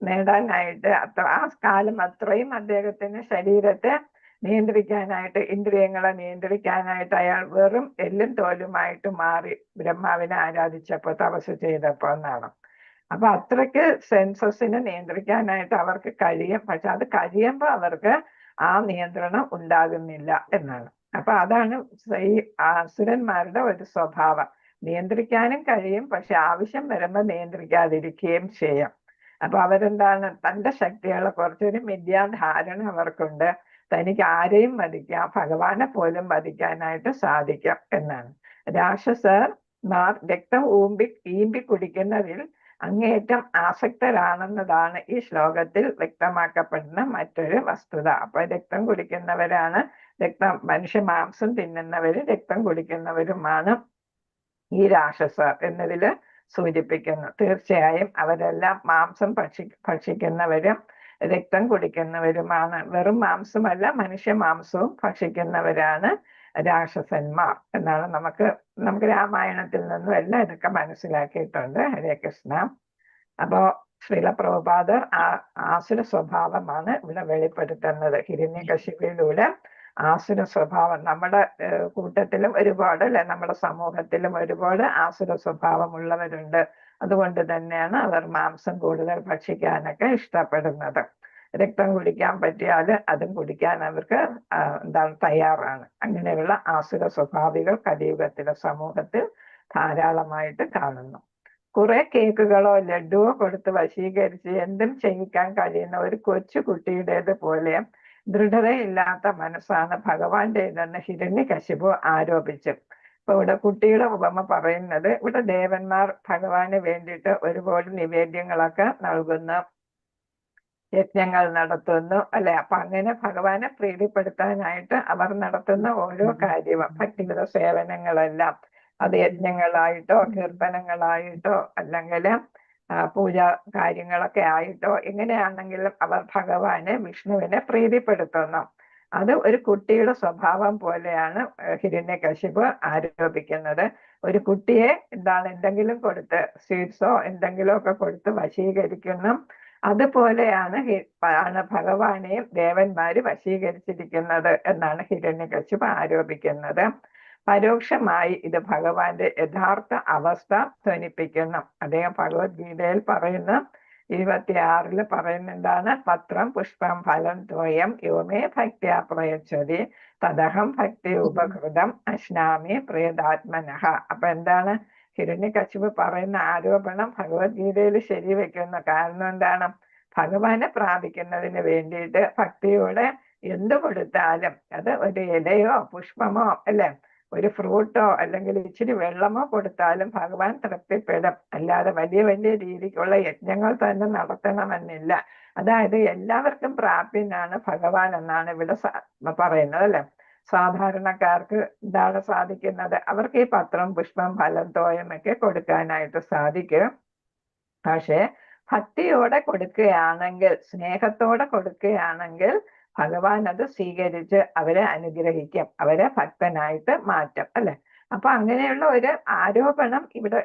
നേടാനായിട്ട് ആ കാലം അത്രയും അദ്ദേഹത്തിന് ശരീരത്തെ നിയന്ത്രിക്കാനായിട്ട്, ഇന്ദ്രിയങ്ങളെ നിയന്ത്രിക്കാനായിട്ട് അയാൾ വെറും എല്ലും തോലുമായിട്ട് മാറി ബ്രഹ്മാവിനെ ആരാധിച്ചപ്പോ തപസ് ചെയ്തപ്പോ എന്നാണ്. അപ്പൊ അത്രയ്ക്ക് സെൻസസിനെ നിയന്ത്രിക്കാനായിട്ട് അവർക്ക് കഴിയും. പക്ഷെ അത് കഴിയുമ്പോൾ അവർക്ക് ആ നിയന്ത്രണം ഉണ്ടാകുന്നില്ല എന്നാണ്. അപ്പൊ അതാണ് ഈ അസുരന്മാരുടെ ഒരു സ്വഭാവം. നിയന്ത്രിക്കാനും കഴിയും, പക്ഷെ ആവശ്യം വരുമ്പോൾ നിയന്ത്രിക്കാതിരിക്കുകയും ചെയ്യാം. അപ്പൊ അവരെന്താണ്, തന്റെ ശക്തികളെ കുറിച്ചൊരു മിഥ്യാധാരണ അവർക്കുണ്ട്. തനിക്ക് ആരെയും വധിക്കാം, ഭഗവാനെ പോലും വധിക്കാനായിട്ട് സാധിക്കാം എന്നാണ്. രാക്ഷസന്മാർ രക്തം ഈമ്പി കുടിക്കുന്നതിൽ അങ്ങേയറ്റം ആസക്തരാണെന്നതാണ് ഈ ശ്ലോകത്തിൽ വ്യക്തമാക്കപ്പെടുന്ന മറ്റൊരു വസ്തുത. അപ്പൊ രക്തം കുടിക്കുന്നവരാണ്, മനുഷ്യ മാംസം തിന്നുന്നവര് രക്തം കുടിക്കുന്നവരുമാണ് ഈ രാക്ഷസർ എന്നതില് സൂചിപ്പിക്കുന്നു. തീർച്ചയായും അവരെല്ലാം മാംസം ഭക്ഷിക്കുന്നവരും രക്തം കുടിക്കുന്നവരുമാണ്. വെറും മാംസമല്ല, മനുഷ്യ മാംസവും ഭക്ഷിക്കുന്നവരാണ് രാക്ഷസന്മാർ എന്നാണ് നമുക്ക് രാമായണത്തിൽ നിന്നും എല്ലാം ഇതൊക്കെ മനസ്സിലാക്കിയിട്ടുണ്ട്. ഹരേ കൃഷ്ണ. അപ്പോ ശ്രീല പ്രഭുപാദർ ആസുര സ്വഭാവമാണ് ഇവിടെ വെളിപ്പെടുത്തുന്നത്. ഹിരണ്യകശിപിയിലൂടെ ആസുര സ്വഭാവം നമ്മുടെ കൂട്ടത്തിലും ഒരുപാട് അല്ലെ, നമ്മുടെ സമൂഹത്തിലും ഒരുപാട് ആസുര സ്വഭാവമുള്ളവരുണ്ട്. അതുകൊണ്ട് തന്നെയാണ് അവർ മാംസം കൂടുതൽ ഭക്ഷിക്കാനൊക്കെ ഇഷ്ടപ്പെടുന്നത്. രക്തം കുടിക്കാൻ പറ്റിയാൽ അതും കുടിക്കാൻ അവർക്ക് തയ്യാറാണ്. അങ്ങനെയുള്ള ആസുര സ്വഭാവികൾ കലിയുഗത്തിലെ സമൂഹത്തിൽ ധാരാളമായിട്ട് കാണുന്നു. കുറെ കേക്കുകളോ ലഡുവോ കൊടുത്ത് വശീകരിച്ച് എന്തും ചെയ്യിക്കാൻ കഴിയുന്ന ഒരു കൊച്ചു കുട്ടിയുടേത് പോലെ ദൃഢതയില്ലാത്ത മനസ്സാണ് ഭഗവാന്റേതെന്ന് ഹിരണ്യകശിപു ആരോപിച്ചു. ഇപ്പൊ ഇവിടെ കുട്ടിയുടെ ഉപമ പറയുന്നത്, ഇവിടെ ദേവന്മാർ ഭഗവാന് വേണ്ടിയിട്ട് ഒരുപാട് നിവേദ്യങ്ങളൊക്കെ നൽകുന്നു, യജ്ഞങ്ങൾ നടത്തുന്നു അല്ലെ. അപ്പൊ അങ്ങനെ ഭഗവാനെ പ്രീതിപ്പെടുത്താനായിട്ട് അവർ നടത്തുന്ന ഓരോ കാര്യവും ഭക്തിഗത സേവനങ്ങളെല്ലാം, അത് യജ്ഞങ്ങളായിട്ടോ കീർത്തനങ്ങളായിട്ടോ അല്ലെങ്കിൽ പൂജ കാര്യങ്ങളൊക്കെ ആയിട്ടോ എങ്ങനെയാണെങ്കിലും അവർ ഭഗവാനെ വിഷ്ണുവിനെ പ്രീതിപ്പെടുത്തുന്നു. അത് ഒരു കുട്ടിയുടെ സ്വഭാവം പോലെയാണ് ഹിരണ്യകശിപു ആരോപിക്കുന്നത്. ഒരു കുട്ടിയെ എന്തെങ്കിലും കൊടുത്ത് സ്വീറ്റ്സോ എന്തെങ്കിലും ഒക്കെ കൊടുത്ത് വശീകരിക്കുന്നു. അതുപോലെയാണ് ഭഗവാനെയും ദേവന്മാര് വശീകരിച്ചിരിക്കുന്നത് എന്നാണ് ഹിരണ്യകശിപു ആരോപിക്കുന്നത്. പരോക്ഷമായി ഇത് ഭഗവാന്റെ യഥാർത്ഥ അവസ്ഥ ധ്വനിപ്പിക്കുന്നു. അദ്ദേഹം ഭഗവത്ഗീതയിൽ പറയുന്ന 26 പറയുന്നതാണ്, പത്രം പുഷ്പം ഫലം ദ്വയം യോമേ ഭക്ത്യാ പ്രയച്ഛതി തദഹം ഭക്തി ഉപകൃതം അശ്നാമി പ്രിയതാത്മനഃ. അപ്പൊ എന്താണ് ഹിരണ്യകശിപു പറയുന്ന ആരോപണം ഭഗവത്ഗീതയിൽ ശരിവെക്കുന്ന കാരണം എന്താണ്? ഭഗവാനെ പ്രാപിക്കുന്നതിന് വേണ്ടിയിട്ട് ഭക്തിയോടെ എന്തു കൊടുത്താലും, അത് ഒരു ഇലയോ പുഷ്പമോ അല്ലെ, ഒരു ഫ്രൂട്ടോ അല്ലെങ്കിൽ ഇച്ചിരി വെള്ളമോ കൊടുത്താലും ഭഗവാൻ തൃപ്തിപ്പെടും. അല്ലാതെ വലിയ വലിയ രീതിക്കുള്ള യജ്ഞങ്ങൾ തന്നെ നടത്തണമെന്നില്ല. അതായത് എല്ലാവർക്കും പ്രാപ്യനാണ് ഭഗവാൻ എന്നാണ് ഇവിടെ പറയുന്നത് അല്ലെ. സാധാരണക്കാർക്ക് എന്താണ് സാധിക്കുന്നത്? അവർക്ക് ഈ പത്രം, പുഷ്പം, ഫലം, തോയമൊക്കെ കൊടുക്കാനായിട്ട് സാധിക്കും. പക്ഷേ ഭക്തിയോടെ കൊടുക്കുകയാണെങ്കിൽ, സ്നേഹത്തോടെ കൊടുക്കുകയാണെങ്കിൽ ഭഗവാൻ അത് സ്വീകരിച്ച് അവരെ അനുഗ്രഹിക്കും, അവരെ ഭക്തനായിട്ട് മാറ്റും, അല്ലെ? അപ്പൊ അങ്ങനെയുള്ള ഒരു ആരോപണം ഇവിടെ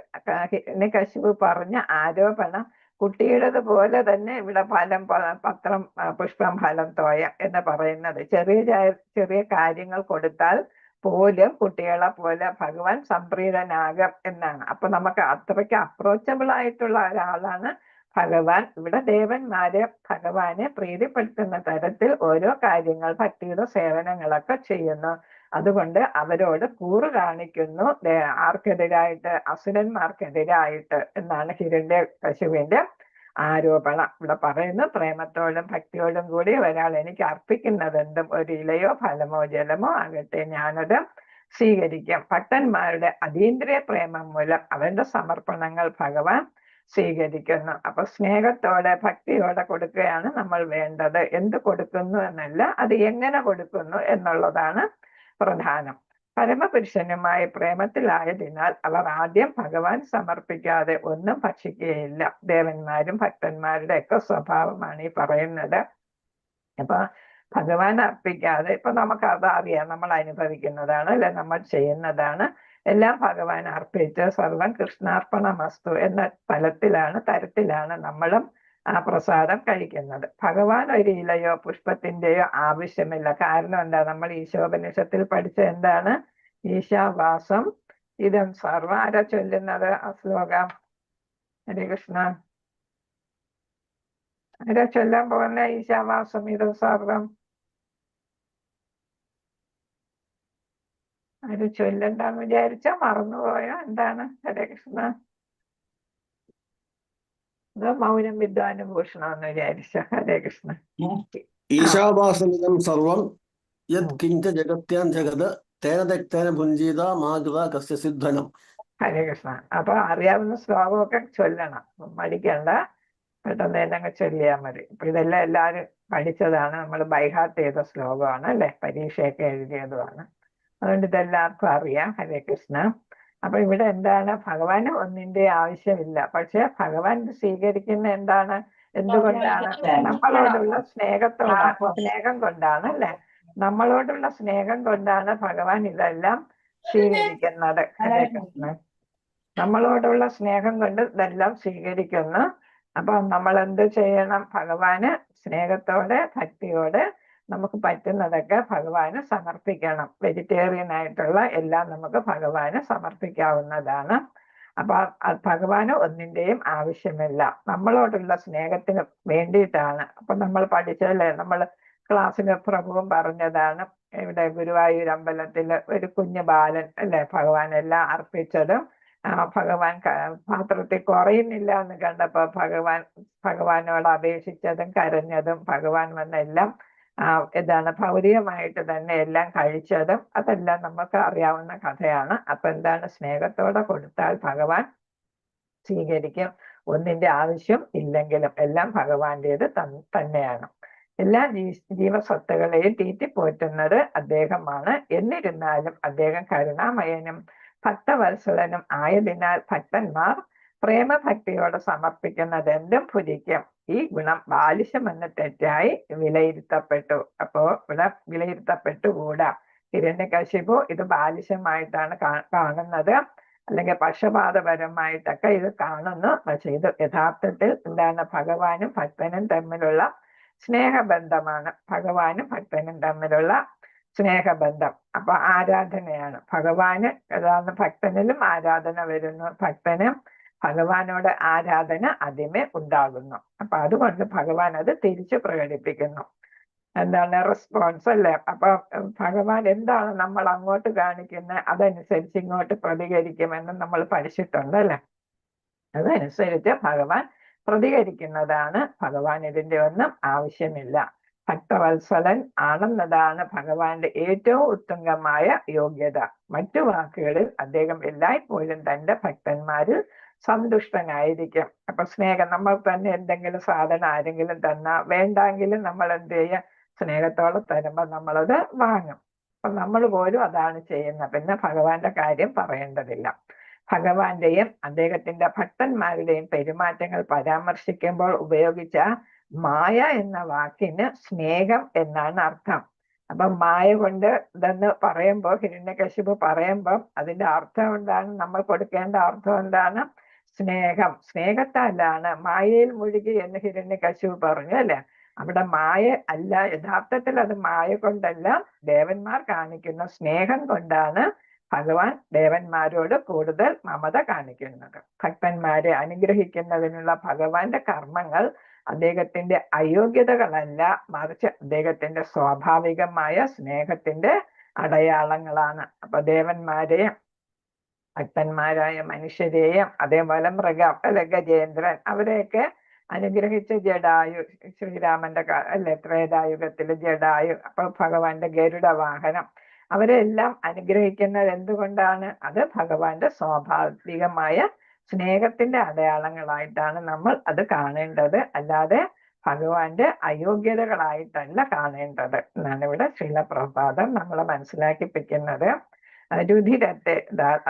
ഹിരണ്യകശിപു പറഞ്ഞ ആരോപണം കുട്ടിയുടേത് പോലെ തന്നെ ഇവിടെ ഫലം, പത്രം, പുഷ്പം, ഫലം, തോയം എന്ന് പറയുന്നത് ചെറിയ കാര്യങ്ങൾ കൊടുത്താൽ പോലും കുട്ടികളെ പോലെ ഭഗവാൻ സംപ്രീതനാകും എന്നാണ്. അപ്പൊ നമുക്ക് അത്രയ്ക്ക് അപ്രോച്ചബിൾ ആയിട്ടുള്ള ഒരാളാണ് ഭഗവാൻ. ഇവിടെ ദേവന്മാര് ഭഗവാനെ പ്രീതിപ്പെടുത്തുന്ന തരത്തിൽ ഓരോ കാര്യങ്ങൾ, ഭക്തിയുടെ സേവനങ്ങളൊക്കെ ചെയ്യുന്നു. അതുകൊണ്ട് അവരോട് കൂറ് കാണിക്കുന്നു, ആർക്കെതിരായിട്ട്? അസുരന്മാർക്കെതിരായിട്ട് എന്നാണ് ഹിരണ്യകശിപുവിന്റെ ആരോപണം. ഇവിടെ പറയുന്നു, പ്രേമത്തോടും ഭക്തിയോടും കൂടി ഒരാൾ എനിക്ക് അർപ്പിക്കുന്നതെന്തും ഒരു ഇലയോ ഫലമോ ജലമോ ആകട്ടെ ഞാനത് സ്വീകരിക്കും. ഭക്തന്മാരുടെ അതീന്ദ്രിയ പ്രേമം മൂലം അവരുടെ സമർപ്പണങ്ങൾ ഭഗവാൻ സ്വീകരിക്കുന്നു. അപ്പൊ സ്നേഹത്തോടെ ഭക്തിയോടെ കൊടുക്കുകയാണ് നമ്മൾ വേണ്ടത്. എന്ത് കൊടുക്കുന്നു എന്നല്ല, അത് എങ്ങനെ കൊടുക്കുന്നു എന്നുള്ളതാണ് പ്രധാനം. പരമപുരുഷനുമായി പ്രേമത്തിലായതിനാൽ അവർ ആദ്യം ഭഗവാൻ സമർപ്പിക്കാതെ ഒന്നും ഭക്ഷിക്കുകയില്ല. ദേവന്മാരും ഭക്തന്മാരുടെ ഒക്കെ സ്വഭാവമാണ് ഈ പറയുന്നത്. അപ്പൊ ഭഗവാൻ അർപ്പിക്കാതെ, ഇപ്പൊ നമുക്ക് അത് അറിയാം, നമ്മൾ അനുഭവിക്കുന്നതാണ്, അല്ലെ, നമ്മൾ ചെയ്യുന്നതാണ്. എല്ലാം ഭഗവാൻ അർപ്പിച്ച് സർവം കൃഷ്ണാർപ്പണമസ്തു എന്ന തരത്തിലാണ് നമ്മളും ആ പ്രസാദം കഴിക്കുന്നത്. ഭഗവാൻ ഒരു ഇലയോ പുഷ്പത്തിന്റെയോ ആവശ്യമില്ല. കാരണം എന്താ? നമ്മൾ ഈശോപനിഷത്തിൽ പഠിച്ച എന്താണ്? ഈശാവാസം ഇതം സർവ. ആരാ ചൊല്ലുന്നത് ആ ശ്ലോകം? ഹരേ കൃഷ്ണ. ആരാ ചൊല്ലാൻ പോകുന്ന ഈശാവാസം ഇതം സർവം? അത് ചൊല്ലണ്ടെന്ന് വിചാരിച്ചാ മറന്നുപോയോ എന്താണ്? ഹരേ കൃഷ്ണ. അതോ മൗനം വിദ്വാനുഭൂഷണം എന്ന് വിചാരിച്ച? ഹരേ കൃഷ്ണ. ഈശാവാസമിതം സർവം യത് കിഞ്ച ജഗത്യാൻ ജഗത് തേന തെക്തേന ഭുഞ്ജീത മാകൃത കസ്യ സിദ്ധനം. ഹരേ കൃഷ്ണ. അപ്പൊ അറിയാവുന്ന ശ്ലോകമൊക്കെ ചൊല്ലണം, മടിക്കണ്ട, പെട്ടെന്ന് തന്നെ അങ്ങ് ചൊല്ലിയാൽ മതി. അപ്പൊ ഇതെല്ലാം എല്ലാവരും പഠിച്ചതാണ്, നമ്മൾ ബൈഹാർട്ട് ചെയ്ത ശ്ലോകമാണ്, അല്ലെ, പരീക്ഷയൊക്കെ എഴുതിയതുമാണ്. അതുകൊണ്ട് ഇതെല്ലാവർക്കും അറിയാം. ഹരേ കൃഷ്ണ. അപ്പൊ ഇവിടെ എന്താണ്? ഭഗവാന് ഒന്നിന്റെ ആവശ്യമില്ല. പക്ഷെ ഭഗവാൻ സ്വീകരിക്കുന്ന എന്താണ്? എന്തുകൊണ്ടാണ്? നമ്മളോടുള്ള സ്നേഹം കൊണ്ടാണ്, അല്ലെ? നമ്മളോടുള്ള സ്നേഹം കൊണ്ടാണ് ഭഗവാൻ ഇതെല്ലാം സ്വീകരിക്കുന്നത്. ഹരേ കൃഷ്ണ. നമ്മളോടുള്ള സ്നേഹം കൊണ്ട് ഇതെല്ലാം സ്വീകരിക്കുന്നു. അപ്പൊ നമ്മൾ എന്ത് ചെയ്യണം? ഭഗവാന് സ്നേഹത്തോടെ ഭക്തിയോടെ നമുക്ക് പറ്റുന്നതൊക്കെ ഭഗവാന് സമർപ്പിക്കണം. വെജിറ്റേറിയൻ ആയിട്ടുള്ള എല്ലാം നമുക്ക് ഭഗവാന് സമർപ്പിക്കാവുന്നതാണ്. അപ്പൊ ഭഗവാന് ഒന്നിന്റെയും ആവശ്യമില്ല, നമ്മളോടുള്ള സ്നേഹത്തിന് വേണ്ടിയിട്ടാണ്. അപ്പൊ നമ്മൾ പഠിച്ചല്ലേ, നമ്മൾ ക്ലാസ്സിന് പ്രഭുവും പറഞ്ഞതാണ്, ഇവിടെ ഗുരുവായൂർ അമ്പലത്തിൽ ഒരു കുഞ്ഞു ബാലൻ, അല്ലെ, ഭഗവാൻ എല്ലാം അർപ്പിച്ചതും ഭഗവാൻ പാത്രത്തിൽ കുറയുന്നില്ല എന്ന് കണ്ടപ്പോ ഭഗവാനോട് അപേക്ഷിച്ചതും കരഞ്ഞതും ഭഗവാൻ വന്നെല്ലാം എന്താണ് ഭൗതികമായിട്ട് തന്നെ എല്ലാം കഴിച്ചതും അതെല്ലാം നമുക്ക് അറിയാവുന്ന കഥയാണ്. അപ്പൊ എന്താണ്? സ്നേഹത്തോടെ കൊടുത്താൽ ഭഗവാൻ സ്വീകരിക്കും. ഒന്നിന്റെ ആവശ്യം ഇല്ലെങ്കിലും എല്ലാം ഭഗവാന്റേത് തന്നെയാണ്. എല്ലാ ജീവസത്തകളെയും തീറ്റിപ്പോറ്റുന്നത് അദ്ദേഹമാണ്. എന്നിരുന്നാലും അദ്ദേഹം കരുണാമയനും ഭക്തവത്സലനും ആയതിനാൽ ഭക്തന്മാർ പ്രേമഭക്തിയോടെ സമർപ്പിക്കുന്നത് എന്തും ഭുജിക്കും. ഈ ഗുണം ബാലിശമെന്ന് തെറ്റായി വിലയിരുത്തപ്പെട്ടു. അപ്പോ ഇവിടെ വിലയിരുത്തപ്പെട്ടുകൂടാ. ഹിരണ്യകശിപു ഇത് ബാലിശമായിട്ടാണ് കാണുന്നത്, അല്ലെങ്കിൽ പക്ഷപാതപരമായിട്ടൊക്കെ ഇത് കാണുന്നു. പക്ഷെ ഇത് യഥാർത്ഥത്തിൽ എന്താണ്? ഭഗവാനും ഭക്തനും തമ്മിലുള്ള സ്നേഹബന്ധമാണ്. ഭഗവാനും ഭക്തനും തമ്മിലുള്ള സ്നേഹബന്ധം. അപ്പൊ ആരാധനയാണ്. ഭഗവാന് ഏതാണ്? ഭക്തനിലും ആരാധന വരുന്നു, ഭക്തനും ഭഗവാനോട് ആരാധന ആദ്യമേ ഉണ്ടാകുന്നു. അപ്പൊ അതുകൊണ്ട് ഭഗവാൻ അത് തിരിച്ചു പ്രകടിപ്പിക്കുന്നു. എന്താണ്? റെസ്പോൺസ്, അല്ലേ? അപ്പൊ ഭഗവാൻ എന്താണ് നമ്മൾ അങ്ങോട്ട് കാണിക്കുന്നത് അതനുസരിച്ച് ഇങ്ങോട്ട് പ്രതികരിക്കുമെന്ന് നമ്മൾ പഠിച്ചിട്ടുണ്ട്, അല്ലെ? അതനുസരിച്ച് ഭഗവാൻ പ്രതികരിക്കുന്നതാണ്. ഭഗവാൻ ഇതിന്റെ ഒന്നും ആവശ്യമില്ല. ഭക്തവത്സലൻ ആണെന്നതാണ് ഭഗവാന്റെ ഏറ്റവും ഉത്തുംഗമായ യോഗ്യത. മറ്റു വാക്കുകളിൽ അദ്ദേഹം എല്ലായ്പ്പോഴും തന്റെ ഭക്തന്മാരിൽ സന്തുഷ്ടനായിരിക്കും. അപ്പൊ സ്നേഹം, നമ്മൾ തന്നെ എന്തെങ്കിലും സാധനം ആരെങ്കിലും തന്നാ വേണ്ടെങ്കിലും നമ്മൾ എന്ത് ചെയ്യുക? സ്നേഹത്തോടെ തരുമ്പോൾ നമ്മളത് വാങ്ങും. അപ്പൊ നമ്മൾ പോലും അതാണ് ചെയ്യുന്നത്. പിന്നെ ഭഗവാന്റെ കാര്യം പറയേണ്ടതില്ല. ഭഗവാന്റെയും അദ്ദേഹത്തിന്റെ ഭക്തന്മാരുടെയും പെരുമാറ്റങ്ങൾ പരാമർശിക്കുമ്പോൾ ഉപയോഗിച്ച മായ എന്ന വാക്കിന് സ്നേഹം എന്നാണ് അർത്ഥം. അപ്പൊ മായ കൊണ്ട് ഇതെന്ന് പറയുമ്പോൾ, ഹിരണ്യകശിപു പറയുമ്പോൾ അതിന്റെ അർത്ഥം എന്താണ്? നമ്മൾ കൊടുക്കേണ്ട അർത്ഥം എന്താണ്? സ്നേഹം. സ്നേഹത്താലാണ് മായയിൽ മുഴുകി എന്ന് ഹിരണ്യകശിപു പറഞ്ഞു അല്ലെ. അവിടെ മായ അല്ല, യഥാർത്ഥത്തിൽ അത് മായ കൊണ്ടല്ല, ദേവന്മാർ കാണിക്കുന്ന സ്നേഹം കൊണ്ടാണ് ഭഗവാൻ ദേവന്മാരോട് കൂടുതൽ മമത കാണിക്കുന്നത്. ഭക്തന്മാരെ അനുഗ്രഹിക്കുന്നതിനുള്ള ഭഗവാന്റെ കർമ്മങ്ങൾ അദ്ദേഹത്തിന്റെ അയോഗ്യതകളല്ല, മറിച്ച് അദ്ദേഹത്തിന്റെ സ്വാഭാവികമായ സ്നേഹത്തിന്റെ അടയാളങ്ങളാണ്. അപ്പൊ ദേവന്മാരെയും ഭക്തന്മാരായ മനുഷ്യരെയും അതേപോലെ മൃഗം അല്ലെ ഗജേന്ദ്രൻ അവരെയൊക്കെ അനുഗ്രഹിച്ച ജഡായു, ശ്രീരാമന്റെ അല്ലെ ത്രേതായുഗത്തില് ജഡായു, അപ്പൊ ഭഗവാന്റെ ഗരുഡ വാഹനം, അവരെല്ലാം അനുഗ്രഹിക്കുന്നത് എന്തുകൊണ്ടാണ്? അത് ഭഗവാന്റെ സ്വാഭാവികമായ സ്നേഹത്തിന്റെ അടയാളങ്ങളായിട്ടാണ് നമ്മൾ അത് കാണേണ്ടത്, അല്ലാതെ ഭഗവാന്റെ അയോഗ്യതകളായിട്ടല്ല കാണേണ്ടത് എന്നാണ് ഇവിടെ ശ്രീല പ്രഭുപാദം നമ്മളെ മനസ്സിലാക്കിപ്പിക്കുന്നത്. രുധിരത്തെ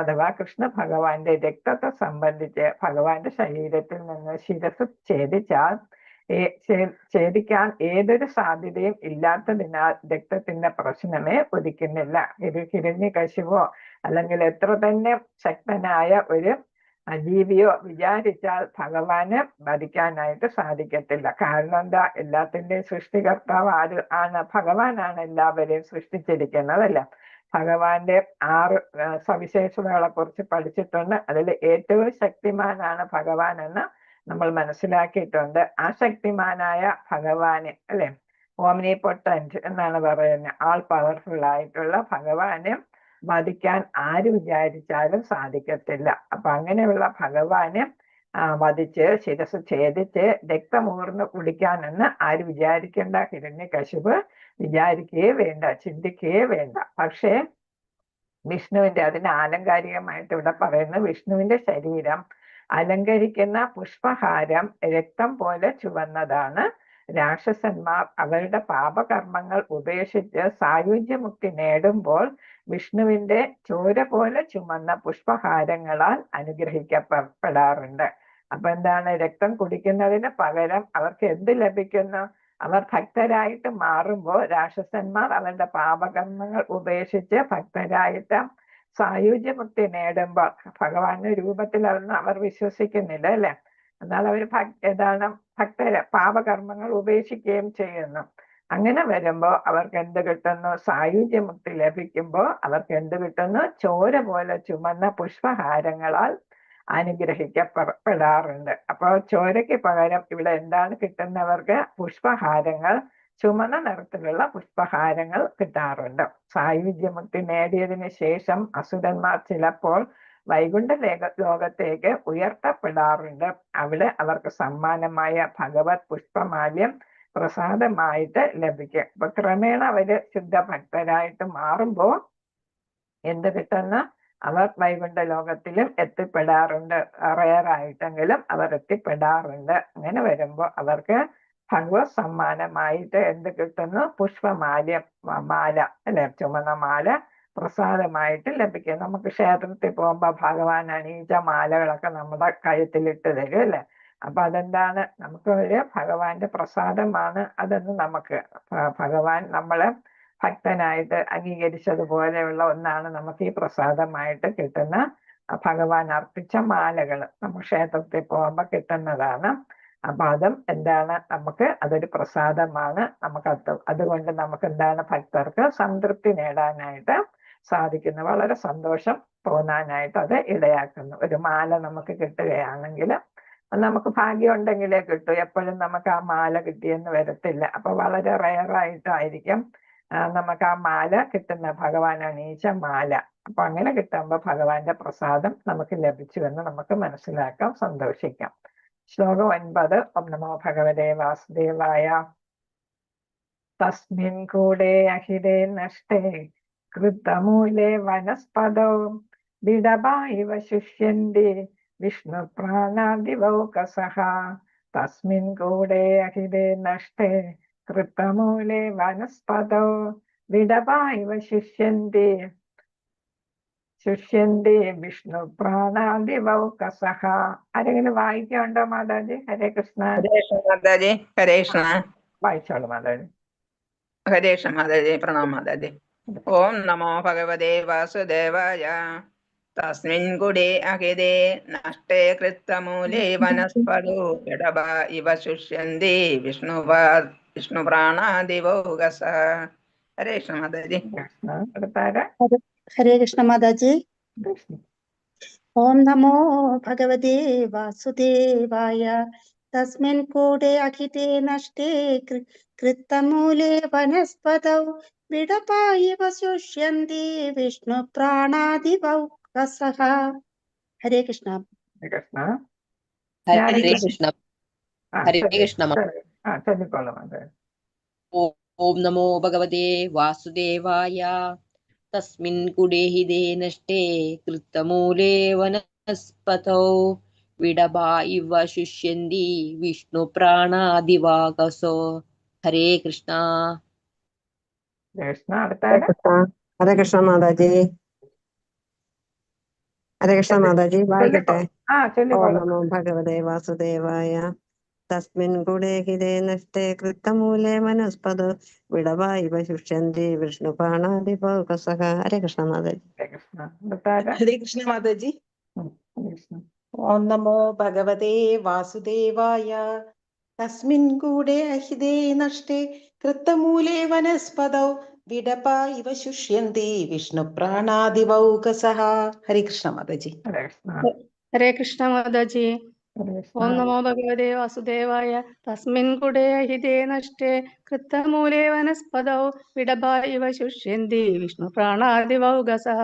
അഥവാ കൃഷ്ണ ഭഗവാന്റെ രക്തത്തെ സംബന്ധിച്ച് ഭഗവാന്റെ ശരീരത്തിൽ നിന്ന് ശിരസ് ഛേദിക്കാൻ ഏതൊരു സാധ്യതയും ഇല്ലാത്തതിനാൽ രക്തത്തിന്റെ പ്രശ്നമേ ഉദിക്കുന്നില്ല. ഹിരണ്യകശിപോ അല്ലെങ്കിൽ എത്ര തന്നെ ശക്തനായ ഒരു ജീവിയോ വിചാരിച്ചാൽ ഭഗവാനെ വധിക്കാനായിട്ട് സാധിക്കത്തില്ല. കാരണം എന്താ? എല്ലാത്തിന്റെയും സൃഷ്ടികർത്താവ് ആണ്? ഭഗവാനാണ് എല്ലാവരെയും സൃഷ്ടിച്ചിരിക്കുന്നത് അല്ല. ഭഗവാന്റെ 6 സവിശേഷതകളെ കുറിച്ച് പഠിച്ചിട്ടുണ്ട്. അതിൽ ഏറ്റവും ശക്തിമാനാണ് ഭഗവാൻ എന്ന് നമ്മൾ മനസ്സിലാക്കിയിട്ടുണ്ട്. ആ ശക്തിമാനായ ഭഗവാനെ അല്ലെ, ഓംനി പൊട്ടന്റ് എന്നാണ് പറയുന്നത്, ആൾ പവർഫുൾ ആയിട്ടുള്ള ഭഗവാനെ വധിക്കാൻ ആര് വിചാരിച്ചാലും സാധിക്കത്തില്ല. അപ്പൊ അങ്ങനെയുള്ള ഭഗവാനെ വധിച്ച് ശിരസ് ഛേദിച്ച് രക്തമൂർന്ന് കുടിക്കാനെന്ന് ആര് വിചാരിക്കേണ്ട? ഹിരണ്യകശിപ് വിചാരിക്കുകയേ വേണ്ട, ചിന്തിക്കുകയേ വേണ്ട. പക്ഷേ വിഷ്ണുവിന്റെ, അതിന് ആലങ്കാരികമായിട്ട് ഇവിടെ പറയുന്നത്, വിഷ്ണുവിന്റെ ശരീരം അലങ്കരിക്കുന്ന പുഷ്പഹാരം രക്തം പോലെ ചുവന്നതാണ്. രാക്ഷസന്മാർ അവരുടെ പാപകർമ്മങ്ങൾ ഉപേക്ഷിച്ച് സായുജ്യമുക്തി നേടുമ്പോൾ വിഷ്ണുവിന്റെ ചോര പോലെ ചുമന്ന പുഷ്പഹാരങ്ങളാൽ അനുഗ്രഹിക്കപ്പെടാറുണ്ട്. അപ്പൊ എന്താണ്? രക്തം കുടിക്കുന്നതിന് പകരം അവർക്ക് എന്ത് ലഭിക്കുന്നു? അവർ ഭക്തരായിട്ട് മാറുമ്പോൾ രാക്ഷസന്മാർ അവരുടെ പാപകർമ്മങ്ങൾ ഉപേക്ഷിച്ച് ഭക്തരായിട്ട് സായുജ്യമുക്തി നേടുമ്പോൾ ഭഗവാന്റെ രൂപത്തിലൊന്നും അവർ വിശ്വസിക്കുന്നില്ല അല്ലെ. എന്നാൽ അവർ ഭക്തര് പാപകർമ്മങ്ങൾ ഉപേക്ഷിക്കുകയും ചെയ്യുന്നു. അങ്ങനെ വരുമ്പോ അവർക്ക് എന്ത് കിട്ടുന്നു? സായുജ്യമുക്തി ലഭിക്കുമ്പോൾ അവർക്ക് എന്ത് കിട്ടുന്നു? ചോര പോലെ ചുമന്ന പുഷ്പഹാരങ്ങളാൽ അനുഗ്രഹിക്കപ്പെടാറുണ്ട്. അപ്പോൾ ചോരയ്ക്ക് പകരം ഇവിടെ എന്താണ് കിട്ടുന്നവർക്ക്? പുഷ്പഹാരങ്ങൾ, ചുമന്ന നിറത്തിലുള്ള പുഷ്പഹാരങ്ങൾ കിട്ടാറുണ്ട്. സായുജ്യമുക്തി നേടിയതിന് ശേഷം അസുരന്മാർ ചിലപ്പോൾ വൈകുണ്ഠ ലോകത്തേക്ക് ഉയർത്തപ്പെടാറുണ്ട്. അവിടെ അവർക്ക് സമ്മാനമായ ഭഗവത് പുഷ്പമാല്യം പ്രസാദമായിട്ട് ലഭിക്കും. അപ്പൊ ക്രമേണ അവര് ശുദ്ധഭക്തരായിട്ട് മാറുമ്പോൾ എന്ത് കിട്ടുന്ന? അവർ വൈകുണ്ഠ ലോകത്തിലും എത്തിപ്പെടാറുണ്ട്. റയറായിട്ടെങ്കിലും അവർ എത്തിപ്പെടാറുണ്ട്. അങ്ങനെ വരുമ്പോൾ അവർക്ക് ഭഗവത് സമ്മാനമായിട്ട് എന്ത് കിട്ടുന്നു? പുഷ്പമാല്യം, മാല അല്ലെ, ചുമന്ന മാല പ്രസാദമായിട്ട് ലഭിക്കും. നമുക്ക് ക്ഷേത്രത്തിൽ പോകുമ്പോ ഭഗവാൻ അണിയിച്ച മാലകളൊക്കെ നമ്മുടെ കഴുത്തിലിട്ട് തരും അല്ലെ. അപ്പൊ അതെന്താണ്? നമുക്ക് ഒരു ഭഗവാന്റെ പ്രസാദമാണ് അതെന്ന് നമുക്ക് ഭഗവാൻ നമ്മളെ ഭക്തനായിട്ട് അംഗീകരിച്ചതുപോലെയുള്ള ഒന്നാണ് നമുക്ക് ഈ പ്രസാദമായിട്ട് കിട്ടുന്ന ഭഗവാൻ അർപ്പിച്ച മാലകൾ നമ്മൾ ക്ഷേത്രത്തിൽ പോകുമ്പോ കിട്ടുന്നതാണ്. അപ്പൊ അതും എന്താണ്? നമുക്ക് അതൊരു പ്രസാദമാണ്. നമുക്ക് അതുകൊണ്ട് നമുക്ക് എന്താണ്? ഭക്തർക്ക് സംതൃപ്തി നേടാനായിട്ട് സാധിക്കുന്നു, വളരെ സന്തോഷം തോന്നാനായിട്ട് അത് ഇടയാക്കുന്നു. ഒരു മാല നമുക്ക് കിട്ടുകയാണെങ്കിൽ നമുക്ക് ഭാഗ്യം ഉണ്ടെങ്കിലേ കിട്ടൂ. എപ്പോഴും നമുക്ക് ആ മാല കിട്ടിയെന്ന് വരത്തില്ല. അപ്പൊ വളരെ റയറായിട്ടായിരിക്കും നമുക്ക് ആ മാല കിട്ടുന്ന, ഭഗവാൻ അണിയിച്ച മാല. അപ്പൊ അങ്ങനെ കിട്ടുമ്പോ ഭഗവാന്റെ പ്രസാദം നമുക്ക് ലഭിച്ചു എന്ന് നമുക്ക് മനസ്സിലാക്കാം, സന്തോഷിക്കാം. ശ്ലോകം 9. ഓം നമോ ഭഗവതേ വാസുദേവായ. തസ്മിൻ കൂടെ അഹിരേ നഷ്ടേ കൃതമൂലേ വനസ്പദോ വിടബായിവ ശുഷ്യന്തി വിഷ്ണു പ്രാണാദിവൗകസഃ. തസ്മിൻ കൂടെ അഹിരേ നഷ്ടേ കൃതമൂലേ വനസ്പദോ വിടവ ഇവ ശുഷ്യന്തി വിഷ്ണു പ്രാണാദിവൗകസഹ. ആരെങ്കിലും വായിക്കുണ്ടോ മാതാജി? ഹരേ കൃഷ്ണ. ഹരേ കൃഷ്ണ മാതാജി. ഹരേ കൃഷ്ണ. വായിച്ചോളൂ മാതാജി. ഹരേ കൃഷ്ണ മാതാജി. പ്രണാം മാതാജി. ഓം നമോ ഭഗവതേ വാസുദേവായ. തസ്മിൻ കുടേ അഹിതേ നഷ്ടേ കൃത്തമൂലേ വനസ്പതോ ജഡഭ ഇവ ശുഷ്യന്തി വിഷ്ണുപ്രാണാദിവൗകസ. ഹരേ കൃഷ്ണ മാതാജി. ഹരേ കൃഷ്ണ മാതാജി. ഓം നമോ ഭഗവതേ വാസുദേവായ. തസ്മിൻ കൂടേ അഖിതേ നഷ്ടേ കൃത്തമൂലേ വനസ്പതൗ വിടപാ ഇവ ശുഷ്യന്തി വിഷ്ണു പ്രാണാദിവൗകസഃ. ഹരേ കൃഷ്ണ. ഹരേ കൃഷ്ണ. ഹരേ കൃഷ്ണ. ചൊല്ലിക്കോളൂ മാതാജി. ഓം നമോ ഭഗവതേ വാസുദേവായ. തസ്മിൻ കുടേ ഹിതേ നഷ്ടേ കൃത്തമൂലേ വനസ്പതൗ വിടഭാ ഇവ ശുഷ്യന്തി വിഷ്ണു പ്രാണാദിവാകസോ. ഹരേ കൃഷ്ണ. ഹരേ കൃഷ്ണ മാതാജി. ഹരേ കൃഷ്ണ മാതാജി. വായിക്കട്ടെ. ഓം നമോ ഭഗവതേ വാസുദേവായ. തസ്മിൻ കുടേ ഹിതേ നഷ്ടേ കൃത്തമൂലേ വനസ്പതോ വിടവാ ഇവ ശുഷ്യന്തി വിഷ്ണു പ്രാണാദിവൗകസഃ. ഹരേ കൃഷ്ണ മാതാജി. ഹരേ കൃഷ്ണ മാതാജി. ഓം നമോ ഭഗവതേ വാസുദേവായ. തസ്മിൻ കൂടേ അഹിതേ നഷ്ടേ കൃത്തമൂലേ വനസ്പതൗ വിടപാ ഇവ ശുഷ്യന്തി വിഷ്ണു പ്രാണാദിവൗകസഃ. ഹരേ കൃഷ്ണ മാതാജി. ഹരേ കൃഷ്ണ മാതാജി. ഓം നമോ ഭഗവതേ വാസുദേവായ. തസ്മിൻ കുടേ അഹിതേ നഷ്ടേ കൃത്തമൂലേ വനസ്പതൗ വിടഭാ ഇവ ശുഷ്യന്തി വിഷ്ണു പ്രാണാദിവൗകസഃ.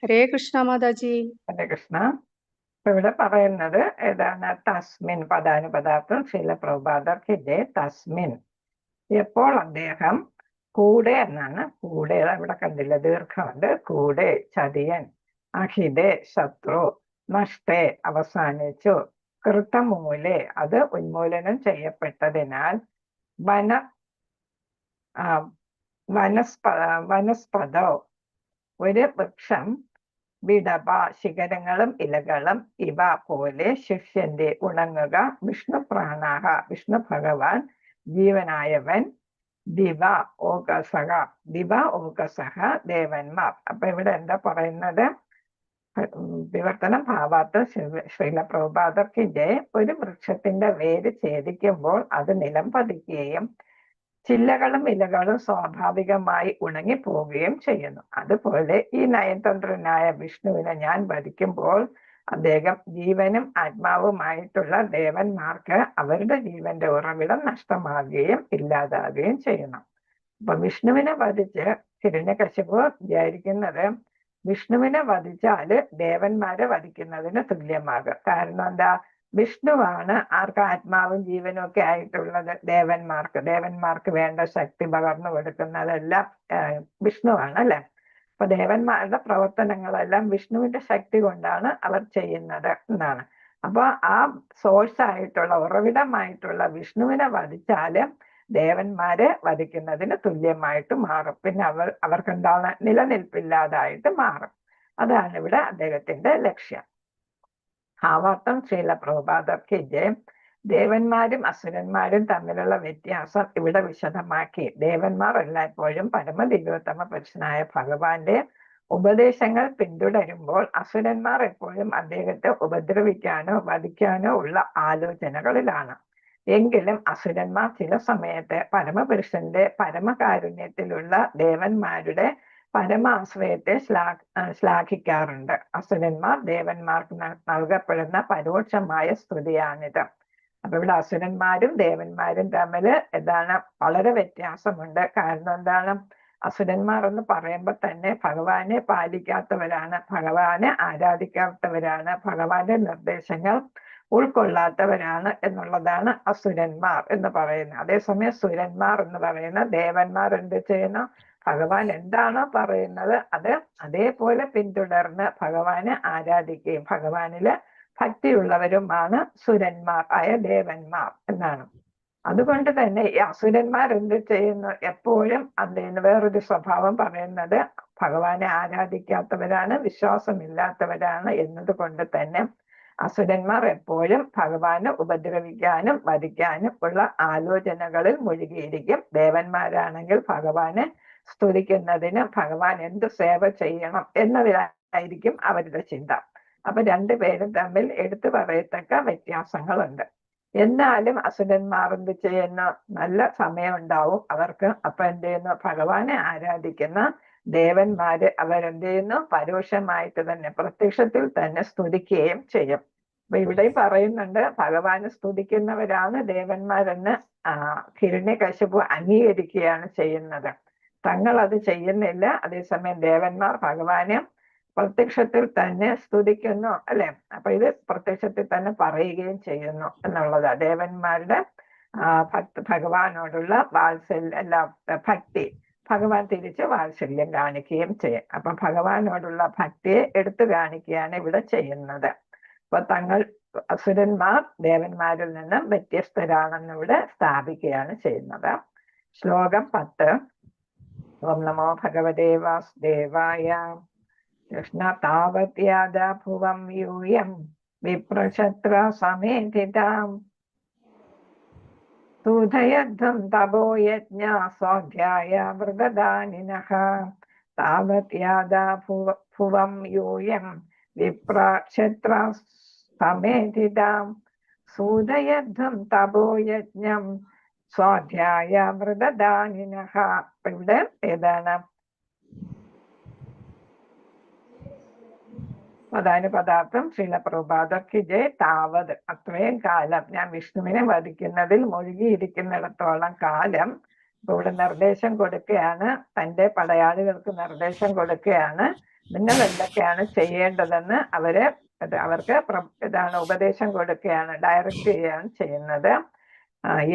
ഹരേ കൃഷ്ണ മാതാജി. ഹരേ കൃഷ്ണ. ഇവിടെ പറയുന്നത് ഏതാണ്? തസ്മിൻ പദാനുപദാർത്ഥം ശീല പ്രഭുപാദർക്കിന്റെ തസ്മിൻ. എപ്പോൾ അദ്ദേഹം കൂടെ എന്നാണ്. കൂടെ ഇവിടെ കണ്ടില്ല, ദീർഘമുണ്ട്. കൂടെ ചതിയൻ, അഹിതേ ശത്രു, നഷ്ടേ അവസാനിച്ചു, കൃതമൂലെ അത് ഉന്മൂലനം ചെയ്യപ്പെട്ടതിനാൽ, വനസ്പതോ ഒരു വൃക്ഷം, വിടവ ശിഖരങ്ങളും ഇലകളും, ഇവ പോലെ ശുഷ്യന്റെ ഉണങ്ങുക, വിഷ്ണു പ്രാണാഹ വിഷ്ണു ഭഗവാൻ ജീവനായവൻ, ദിവ ഓകസഹ ദേവന്മാർ. അപ്പൊ ഇവിടെ എന്താ പറയുന്നത്? വിവർത്തനം ഭാവാർത്ഥം ശ്രീല പ്രഭുപാദർക്കിന്റെ ഒരു വൃക്ഷത്തിന്റെ വേര് ഛേദിക്കുമ്പോൾ അത് നിലം പതിക്കുകയും ചില്ലകളും ഇലകളും സ്വാഭാവികമായി ഉണങ്ങിപ്പോവുകയും ചെയ്യുന്നു. അതുപോലെ ഈ നയതന്ത്രനായ വിഷ്ണുവിനെ ഞാൻ വധിക്കുമ്പോൾ അദ്ദേഹം ജീവനും ആത്മാവുമായിട്ടുള്ള ദേവന്മാർക്ക് അവരുടെ ജീവന്റെ ഉറവിടം നഷ്ടമാകുകയും ഇല്ലാതാകുകയും ചെയ്യുന്നു. അപ്പൊ വിഷ്ണുവിനെ വധിച്ച് ഹിരണ്യകശിപു വിചാരിക്കുന്നത് വിഷ്ണുവിനെ വധിച്ചാല് ദേവന്മാരെ വധിക്കുന്നതിന് തുല്യമാകും. കാരണം എന്താ? വിഷ്ണുവാണ് ആർക്ക് ആത്മാവും ജീവനും ഒക്കെ ആയിട്ടുള്ളത്. ദേവന്മാർക്ക് വേണ്ട ശക്തി പകർന്നു കൊടുക്കുന്നതെല്ലാം വിഷ്ണുവാണ്, അല്ലെ? അപ്പൊ ദേവന്മാരുടെ പ്രവർത്തനങ്ങളെല്ലാം വിഷ്ണുവിന്റെ ശക്തി കൊണ്ടാണ് അവർ ചെയ്യുന്നത് എന്നാണ്. അപ്പൊ ആ സോഴ്സ് ആയിട്ടുള്ള ഉറവിടമായിട്ടുള്ള വിഷ്ണുവിനെ വധിച്ചാല് ദേവന്മാരെ വധിക്കുന്നതിന് തുല്യമായിട്ട് മാറും. പിന്നെ അവർക്ക് എന്താണ്? നിലനിൽപ്പില്ലാതായിട്ട് മാറും. അതാണ് ഇവിടെ അദ്ദേഹത്തിന്റെ ലക്ഷ്യം. ഭാവാർത്ഥം ശ്രീല പ്രഭുപാദർക്കിന്റെ ദേവന്മാരും അസുരന്മാരും തമ്മിലുള്ള വ്യത്യാസം ഇവിടെ വിശദമാക്കി. ദേവന്മാർ എല്ലായ്പ്പോഴും പരമദിവ്യോത്തമ പുരുഷനായ ഭഗവാന്റെ ഉപദേശങ്ങൾ പിന്തുടരുമ്പോൾ അസുരന്മാർ എപ്പോഴും അദ്ദേഹത്തെ ഉപദ്രവിക്കാനോ വധിക്കാനോ ഉള്ള ആലോചനകളിലാണ്. എങ്കിലും അസുരന്മാർ ചില സമയത്ത് പരമപുരുഷന്റെ പരമകാരുണ്യത്തിലുള്ള ദേവന്മാരുടെ പരമാശ്രയത്തെ ശ്ലാഘിക്കാറുണ്ട്. അസുരന്മാർ ദേവന്മാർക്ക് നൽകപ്പെടുന്ന പരോക്ഷമായ സ്തുതിയാണിത്. അപ്പൊ ഇവിടെ അസുരന്മാരും ദേവന്മാരും തമ്മിൽ എന്താണ്? വളരെ വ്യത്യാസമുണ്ട്. കാരണം എന്താണ്? അസുരന്മാർ എന്ന് പറയുമ്പോൾ തന്നെ ഭഗവാനെ പാലിക്കാത്തവരാണ്, ഭഗവാനെ ആരാധിക്കാത്തവരാണ്, ഭഗവാന്റെ നിർദ്ദേശങ്ങൾ ഉൾക്കൊള്ളാത്തവരാണ് എന്നുള്ളതാണ് അസുരന്മാർ എന്ന് പറയുന്നത്. അതേസമയം സുരന്മാർ എന്ന് പറയുന്ന ദേവന്മാർ എന്ത് ചെയ്യുന്നു? ഭഗവാൻ എന്താണോ പറയുന്നത് അത് അതേപോലെ പിന്തുടർന്ന് ഭഗവാനെ ആരാധിക്കുകയും ഭഗവാനില് ഭക്തിയുള്ളവരുമാണ് സുരന്മാർ ആയ ദേവന്മാർ എന്നാണ്. അതുകൊണ്ട് തന്നെ ഈ അസുരന്മാർ എന്ത് ചെയ്യുന്നു, എപ്പോഴും അതിന് വേറൊരു സ്വഭാവം പറയുന്നത് ഭഗവാനെ ആരാധിക്കാത്തവരാണ്, വിശ്വാസമില്ലാത്തവരാണ് എന്നതുകൊണ്ട് തന്നെ അസുരന്മാർ എപ്പോഴും ഭഗവാനെ ഉപദ്രവിക്കാനും വധിക്കാനും ഉള്ള ആലോചനകളിൽ മുഴുകിയിരിക്കും. ദേവന്മാരാണെങ്കിൽ ഭഗവാനെ സ്തുതിക്കുന്നതിന് ഭഗവാൻ എന്ത് സേവ ചെയ്യണം എന്നതിലായിരിക്കും അവരുടെ ചിന്ത. അപ്പൊ രണ്ടുപേരും തമ്മിൽ എടുത്തു പറയത്തക്ക വ്യത്യാസങ്ങളുണ്ട്. എന്നാലും അസുരന്മാർ എന്ത് ചെയ്യുന്ന നല്ല സമയം ഉണ്ടാവും അവർക്ക്. അപ്പൊ എന്ത് ചെയ്യുന്നു, ഭഗവാനെ ആരാധിക്കുന്ന ദേവന്മാര് അവരെന്ത് ചെയ്യുന്നു, പരോക്ഷമായിട്ട് തന്നെ പ്രത്യക്ഷത്തിൽ തന്നെ സ്തുതിക്കുകയും ചെയ്യും. അപ്പൊ ഇവിടെ പറയുന്നുണ്ട് ഭഗവാനെ സ്തുതിക്കുന്നവരാണ് ദേവന്മാരെന്ന് ഹിരണ്യകശിപു അംഗീകരിക്കുകയാണ് ചെയ്യുന്നത്. തങ്ങൾ അത് ചെയ്യുന്നില്ല. അതേസമയം ദേവന്മാർ ഭഗവാനെ പ്രത്യക്ഷത്തിൽ തന്നെ സ്തുതിക്കുന്നു, അല്ലെ? അപ്പൊ ഇത് പ്രത്യക്ഷത്തിൽ തന്നെ പറയുകയും ചെയ്യുന്നു എന്നുള്ളതാ ദേവന്മാരുടെ ഭഗവാനോടുള്ള വാത്സല്യ ഭക്തി. ഭഗവാൻ തിരിച്ച് വാത്സല്യം കാണിക്കുകയും ചെയ്യും. അപ്പൊ ഭഗവാനോടുള്ള ഭക്തിയെ എടുത്തു കാണിക്കുകയാണ് ഇവിടെ ചെയ്യുന്നത്. അപ്പൊ തങ്ങൾ അസുരന്മാർ ദേവന്മാരിൽ നിന്ന് വ്യത്യസ്തരാണെന്ന് ഇവിടെ സ്ഥാപിക്കുകയാണ് ചെയ്യുന്നത്. ശ്ലോകം 10. ഓം നമോ ഭഗവതേ വാസുദേവായ. കൃഷ്ണ താവത്യാദ ഭുവം യൂയം വിപ്രശത്ര സമേതിതാം സൂതയധ്വം തപോ യജ്ഞ സ്വാധ്യായ വൃതദാനിനഃ. താവത്യാദ ഭുവം യൂയം വിപ്രക്ഷത്ര സമേതിതാം സൂതയധ്വം തപോ യജ്ഞം സ്വാധ്യായ വൃതദാനിനഃ. ഇവിടെ ഏതാണ് പ്രധാന പദാർത്ഥം? ശീലപ്രഭാതക്ക് ജയ്. താവത്, അത്രയും കാലം ഞാൻ വിഷ്ണുവിനെ വധിക്കുന്നതിൽ മുഴുകിയിരിക്കുന്നിടത്തോളം കാലം. ഇപ്പൊ ഇവിടെ നിർദ്ദേശം കൊടുക്കുകയാണ്, തന്റെ പടയാളികൾക്ക് നിർദ്ദേശം കൊടുക്കുകയാണ് നിങ്ങൾ എന്തൊക്കെയാണ് ചെയ്യേണ്ടതെന്ന് അവർക്ക് ഇതാണ് ഉപദേശം കൊടുക്കുകയാണ്, ഡയറക്റ്റ് ചെയ്യുകയാണ് ചെയ്യുന്നത്.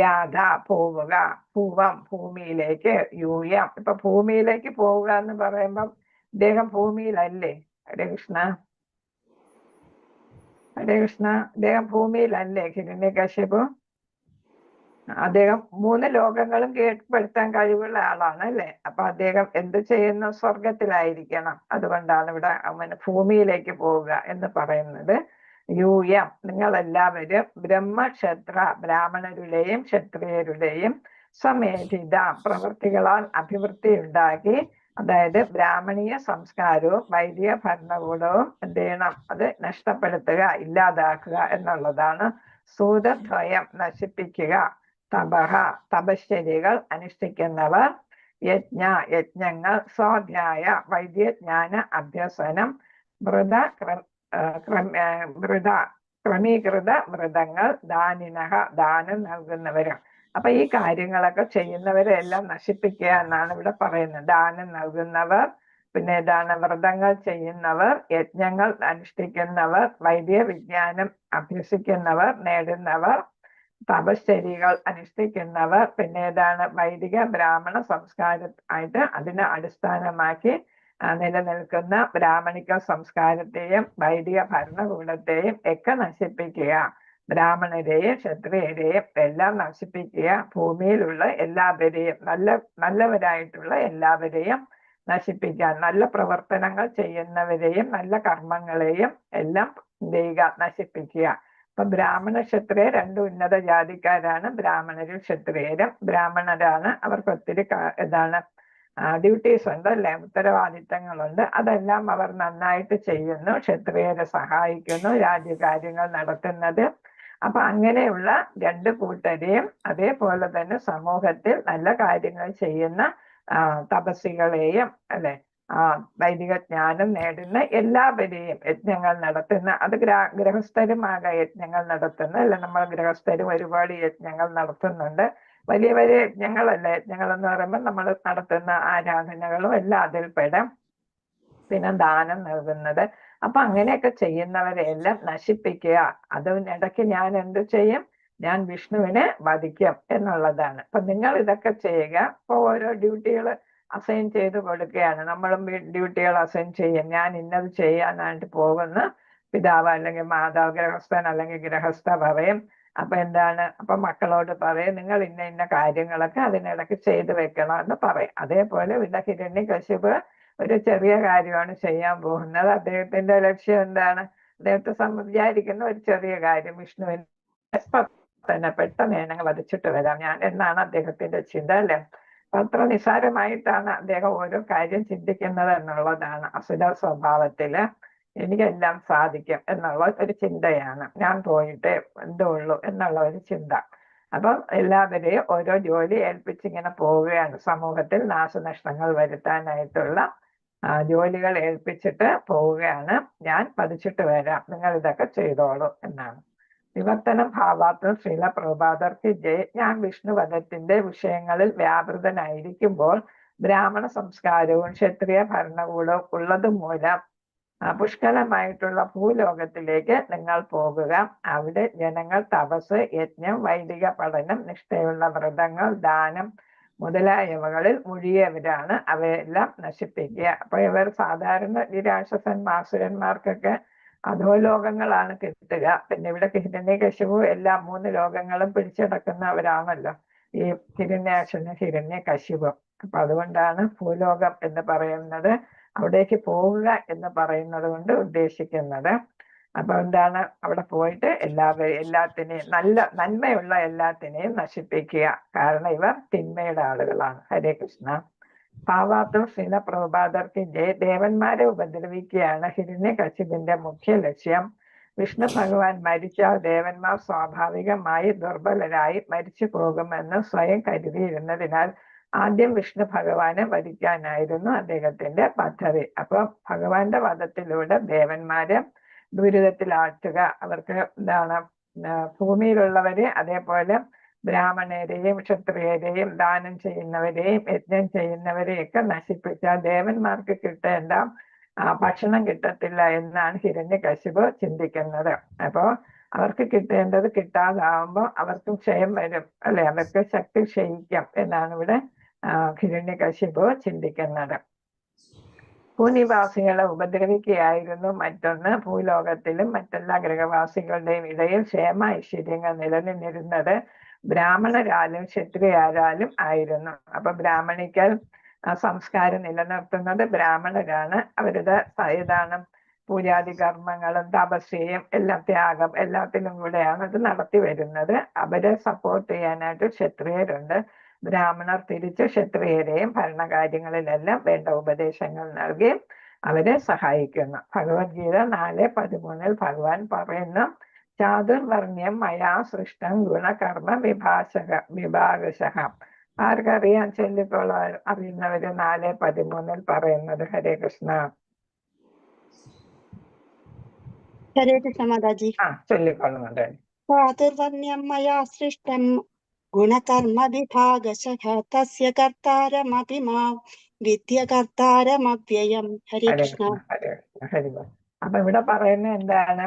യാഥ പോവുക, ഭൂവം ഭൂമിയിലേക്ക്, യൂയം ഇപ്പൊ ഭൂമിയിലേക്ക് പോവുക എന്ന് പറയുമ്പം ഇദ്ദേഹം ഭൂമിയിലല്ലേ? ഹരേ കൃഷ്ണ, ഹരേ കൃഷ്ണ. അദ്ദേഹം ഭൂമിയിലല്ലേ ഹിരണ്യകശിപു? അദ്ദേഹം 3 ലോകങ്ങളും കീഴ്പ്പെടുത്താൻ കഴിവുള്ള ആളാണ്, അല്ലെ? അപ്പൊ അദ്ദേഹം എന്ത് ചെയ്യുന്നു? സ്വർഗത്തിലായിരിക്കണം. അതുകൊണ്ടാണ് ഇവിടെ അവന് ഭൂമിയിലേക്ക് പോവുക എന്ന് പറയുന്നത്. യൂയം നിങ്ങൾ എല്ലാവരും ബ്രഹ്മക്ഷത്ര ബ്രാഹ്മണരുടെയും ക്ഷത്രിയരുടെയും സമേധിത പ്രവൃത്തികളാൽ അഭിവൃദ്ധി ഉണ്ടാക്കി, അതായത് ബ്രാഹ്മണീയ സംസ്കാരവും വൈദിക ഭരണകൂടവും എന്ത് ചെയ്യണം? അത് നഷ്ടപ്പെടുത്തുക, ഇല്ലാതാക്കുക എന്നുള്ളതാണ്. സൂതദ്വയം നശിപ്പിക്കുക, തപഹ തപശ്ചര്യകൾ അനുഷ്ഠിക്കുന്നവർ, യജ്ഞങ്ങൾ, സ്വാധ്യായ വൈദ്യജ്ഞാന അഭ്യസനം, ക്രമീകൃത വ്രതങ്ങൾ, ദാനിനഹ ദാനം നൽകുന്നവരും. അപ്പൊ ഈ കാര്യങ്ങളൊക്കെ ചെയ്യുന്നവരെല്ലാം നശിപ്പിക്കുക എന്നാണ് ഇവിടെ പറയുന്നത്. ദാനം നൽകുന്നവർ, പിന്നെ ഏതാണ് വ്രതങ്ങൾ ചെയ്യുന്നവർ, യജ്ഞങ്ങൾ അനുഷ്ഠിക്കുന്നവർ, വൈദിക വിജ്ഞാനം അഭ്യസിക്കുന്നവർ നേടുന്നവർ, തപശ്ചര്യകൾ അനുഷ്ഠിക്കുന്നവർ, പിന്നെ ഏതാണ് വൈദിക ബ്രാഹ്മണ സംസ്കാരമായിട്ട് അതിനെ അടിസ്ഥാനമാക്കി നിലനിൽക്കുന്ന ബ്രാഹ്മണിക സംസ്കാരത്തെയും വൈദിക ഭരണകൂടത്തെയും ഒക്കെ നശിപ്പിക്കുക. ബ്രാഹ്മണരെയും ക്ഷത്രിയരെയും എല്ലാം നശിപ്പിക്കുക. ഭൂമിയിലുള്ള എല്ലാവരെയും നല്ലവരായിട്ടുള്ള എല്ലാവരെയും നശിപ്പിക്കാൻ, നല്ല പ്രവർത്തനങ്ങൾ ചെയ്യുന്നവരെയും നല്ല കർമ്മങ്ങളെയും എല്ലാം നശിപ്പിക്കുക. അപ്പൊ ബ്രാഹ്മണ ക്ഷത്രിയർ 2 ഉന്നത ജാതിക്കാരാണ്, ബ്രാഹ്മണരും ക്ഷത്രിയരും. ബ്രാഹ്മണരാണ്, അവർക്ക് ഒത്തിരി ഡ്യൂട്ടീസ് ഉണ്ട്, അല്ലെ? ഉത്തരവാദിത്തങ്ങളുണ്ട്. അതെല്ലാം അവർ നന്നായിട്ട് ചെയ്യുന്നു. ക്ഷത്രിയരെ സഹായിക്കുന്നു, രാജ്യകാര്യങ്ങൾ നടത്തുന്നത്. അപ്പൊ അങ്ങനെയുള്ള 2 കൂട്ടരെയും അതേപോലെ തന്നെ സമൂഹത്തിൽ നല്ല കാര്യങ്ങൾ ചെയ്യുന്ന തപസ്സികളെയും, അല്ലെ, വൈദിക ജ്ഞാനം നേടുന്ന എല്ലാവരെയും, യജ്ഞങ്ങൾ നടത്തുന്ന, അത് ഗൃഹസ്ഥരുമാകെ യജ്ഞങ്ങൾ നടത്തുന്ന, അല്ലെ? നമ്മൾ ഗൃഹസ്ഥരും ഒരുപാട് യജ്ഞങ്ങൾ നടത്തുന്നുണ്ട്. വലിയ വലിയ യജ്ഞങ്ങളല്ല. യജ്ഞങ്ങൾ എന്ന് പറയുമ്പോൾ നമ്മൾ നടത്തുന്ന ആരാധനകളും എല്ലാം അതിൽ പെടാം. പിന്നെ ദാനം നൽകുന്നത്. അപ്പൊ അങ്ങനെയൊക്കെ ചെയ്യുന്നവരെല്ലാം നശിപ്പിക്കുക. അതിനിടയ്ക്ക് ഞാൻ എന്ത് ചെയ്യും? ഞാൻ വിഷ്ണുവിനെ വധിക്കും എന്നുള്ളതാണ്. അപ്പൊ നിങ്ങൾ ഇതൊക്കെ ചെയ്യുക. ഇപ്പൊ ഓരോ ഡ്യൂട്ടികൾ അസൈൻ ചെയ്ത് കൊടുക്കുകയാണ്. നമ്മളും ഡ്യൂട്ടികൾ അസൈൻ ചെയ്യും. ഞാൻ ഇന്നത് ചെയ്യാനായിട്ട് പോകുന്ന പിതാവ് അല്ലെങ്കിൽ മാതാവ്, ഗൃഹസ്ഥൻ അല്ലെങ്കിൽ ഗൃഹസ്ഥ പറയും അപ്പൊ എന്താണ്, അപ്പൊ മക്കളോട് പറയും നിങ്ങൾ ഇന്ന ഇന്ന കാര്യങ്ങളൊക്കെ അതിനിടയ്ക്ക് ചെയ്തു വെക്കണം എന്ന് പറയും. അതേപോലെ ഇവിടെ ഹിരണ്യകശിപ് ഒരു ചെറിയ കാര്യമാണ് ചെയ്യാൻ പോകുന്നത്. അദ്ദേഹത്തിന്റെ ലക്ഷ്യം എന്താണ്? അദ്ദേഹത്തെ വിചാരിക്കുന്ന ഒരു ചെറിയ കാര്യം, വിഷ്ണുവിനെ തന്നെ പെട്ടെന്ന് എന്നെ വധിച്ചിട്ട് വരാം ഞാൻ എന്നാണ് അദ്ദേഹത്തിന്റെ ചിന്ത, അല്ലെ? അത്ര നിസ്സാരമായിട്ടാണ് അദ്ദേഹം ഓരോ കാര്യം ചിന്തിക്കുന്നത് എന്നുള്ളതാണ്. അസുര സ്വഭാവത്തില് എനിക്കെല്ലാം സാധിക്കും എന്നുള്ള ഒരു ചിന്തയാണ്, ഞാൻ പോയിട്ട് എന്തോ ഉള്ളൂ എന്നുള്ള ഒരു ചിന്ത. അപ്പം എല്ലാവരെയും ഓരോ ജോലി ഏൽപ്പിച്ചിങ്ങനെ പോവുകയാണ്. സമൂഹത്തിൽ നാശനഷ്ടങ്ങൾ വരുത്താനായിട്ടുള്ള ജോലികൾ ഏൽപ്പിച്ചിട്ട് പോവുകയാണ്. ഞാൻ പതിച്ചിട്ട് വരാം, നിങ്ങൾ ഇതൊക്കെ ചെയ്തോളൂ എന്നാണ്. വിവർത്തനം ഭാവാർത്ഥം ശ്രീല പ്രഭാതർക്ക് ജയ്. ഞാൻ വിഷ്ണുവധത്തിന്റെ വിഷയങ്ങളിൽ വ്യാപൃതനായിരിക്കുമ്പോൾ ബ്രാഹ്മണ സംസ്കാരവും ക്ഷത്രിയ ഭരണകൂടവും ഉള്ളത് മൂലം പുഷ്കലമായിട്ടുള്ള ഭൂലോകത്തിലേക്ക് നിങ്ങൾ പോകുക. അവിടെ ജനങ്ങൾ തപസ്, യജ്ഞം, വൈദിക പഠനം, നിഷ്ഠയുള്ള വ്രതങ്ങൾ, ദാനം മുതലായവകളിൽ മുഴിയവരാണ്. അവയെല്ലാം നശിപ്പിക്കുക. അപ്പൊ ഇവർ സാധാരണ ഈ രാക്ഷസന്മാർക്കൊക്കെ അധോലോകങ്ങളാണ് കിട്ടുക. പിന്നെ ഇവിടെ ഹിരണ്യകശിപു എല്ലാ 3 ലോകങ്ങളും പിടിച്ചടക്കുന്നവരാണല്ലോ, ഈ ഹിരണ്യാക്ഷനും ഹിരണ്യകശിപും. അപ്പൊ അതുകൊണ്ടാണ് ഭൂലോകം എന്ന് പറയുന്നത്, അവിടേക്ക് പോവുക എന്ന് പറയുന്നത് കൊണ്ട് ഉദ്ദേശിക്കുന്നത്. അപ്പൊ എന്താണ്, അവിടെ പോയിട്ട് എല്ലാത്തിനെയും നന്മയുള്ള എല്ലാത്തിനെയും നശിപ്പിക്കുക. കാരണം ഇവർ തിന്മയുടെ ആളുകളാണ്. ഹരേ കൃഷ്ണ. ഭാവാർത്ഥം ശ്രീല പ്രഭാതർക്ക് ജയ്. ദേവന്മാരെ ഉപദ്രവിക്കുകയാണ് ഹിരണ്യകശിപിന്റെ മുഖ്യ ലക്ഷ്യം. വിഷ്ണു ഭഗവാൻ മരിച്ചാൽ ദേവന്മാർ സ്വാഭാവികമായി ദുർബലരായി മരിച്ചു പോകുമെന്ന് സ്വയം കരുതിയിരുന്നതിനാൽ ആദ്യം വിഷ്ണു ഭഗവാനെ വധിക്കാനായിരുന്നു അദ്ദേഹത്തിന്റെ പദ്ധതി. അപ്പൊ ഭഗവാന്റെ വധത്തിലൂടെ ദേവന്മാരെ ദുരിതത്തിലാഴ്ത്തുക. അവർക്ക് എന്താണ്, ഭൂമിയിലുള്ളവരെ അതേപോലെ ബ്രാഹ്മണരെയും ക്ഷത്രിയരെയും ദാനം ചെയ്യുന്നവരെയും യജ്ഞം ചെയ്യുന്നവരെയൊക്കെ നശിപ്പിച്ചാൽ ദേവന്മാർക്ക് കിട്ടേണ്ട ഭക്ഷണം കിട്ടത്തില്ല എന്നാണ് ഹിരണ്യകശിപു ചിന്തിക്കുന്നത്. അപ്പോ അവർക്ക് കിട്ടേണ്ടത് കിട്ടാതാവുമ്പോൾ അവർക്കും ക്ഷയം വരും, അല്ലെ? അവർക്ക് ശക്തി ക്ഷയിക്കും എന്നാണ് ഇവിടെ ഹിരണ്യകശിപു ചിന്തിക്കുന്നത്. ഭൂനിവാസികളെ ഉപദ്രവിക്കുകയായിരുന്നു മറ്റൊന്ന്. ഭൂലോകത്തിലും മറ്റെല്ലാ ഗ്രഹവാസികളുടെയും ഇടയിൽ ക്ഷേമ ഐശ്വര്യങ്ങൾ നിലനിന്നിരുന്നത് ബ്രാഹ്മണരാലും ക്ഷത്രിയരാലും ആയിരുന്നു. അപ്പൊ ബ്രാഹ്മണിക്കൽ സംസ്കാരം നിലനിർത്തുന്നത് ബ്രാഹ്മണരാണ്. അവരുടെ ഏതാണ് പൂജാതി കർമ്മങ്ങളും തപസ്യയും എല്ലാം ത്യാഗം എല്ലാത്തിലും കൂടെയാണ് അത് നടത്തി വരുന്നത്. അവരെ സപ്പോർട്ട് ചെയ്യാനായിട്ട് ക്ഷത്രിയരുണ്ട്. ബ്രാഹ്മണർ തിരിച്ച് ക്ഷത്രിയരെയും ഭരണകാര്യങ്ങളിലെല്ലാം വേണ്ട ഉപദേശങ്ങൾ നൽകി അവരെ സഹായിക്കുന്നു. ഭഗവത്ഗീത 4:13 ഭഗവാൻ പറയുന്നു, ചാതുർവർണ്ണ്യം മയാ സൃഷ്ടം ഗുണകർമ്മ വിഭാഗശഃ. ആർക്കറിയാൻ ചൊല്ലിക്കോള, അറിയുന്നവര് 4:13 പറയുന്നത്? ഹരേ കൃഷ്ണ. ഹരേ കൃഷ്ണ മാതാജി. ചൊല്ലിക്കൊള്ളുന്നുണ്ട്. ചാതുർവർണ്ണ്യം മയാ സൃഷ്ടം ഗുണകർമ്മ വിഭാഗശഃ തസ്യ കർത്താരമപി മാം വിദ്യ കർത്താരമവ്യയം. ഹരേ കൃഷ്ണ. അപ്പൊ ഇവിടെ പറയുന്നത് എന്താണ്?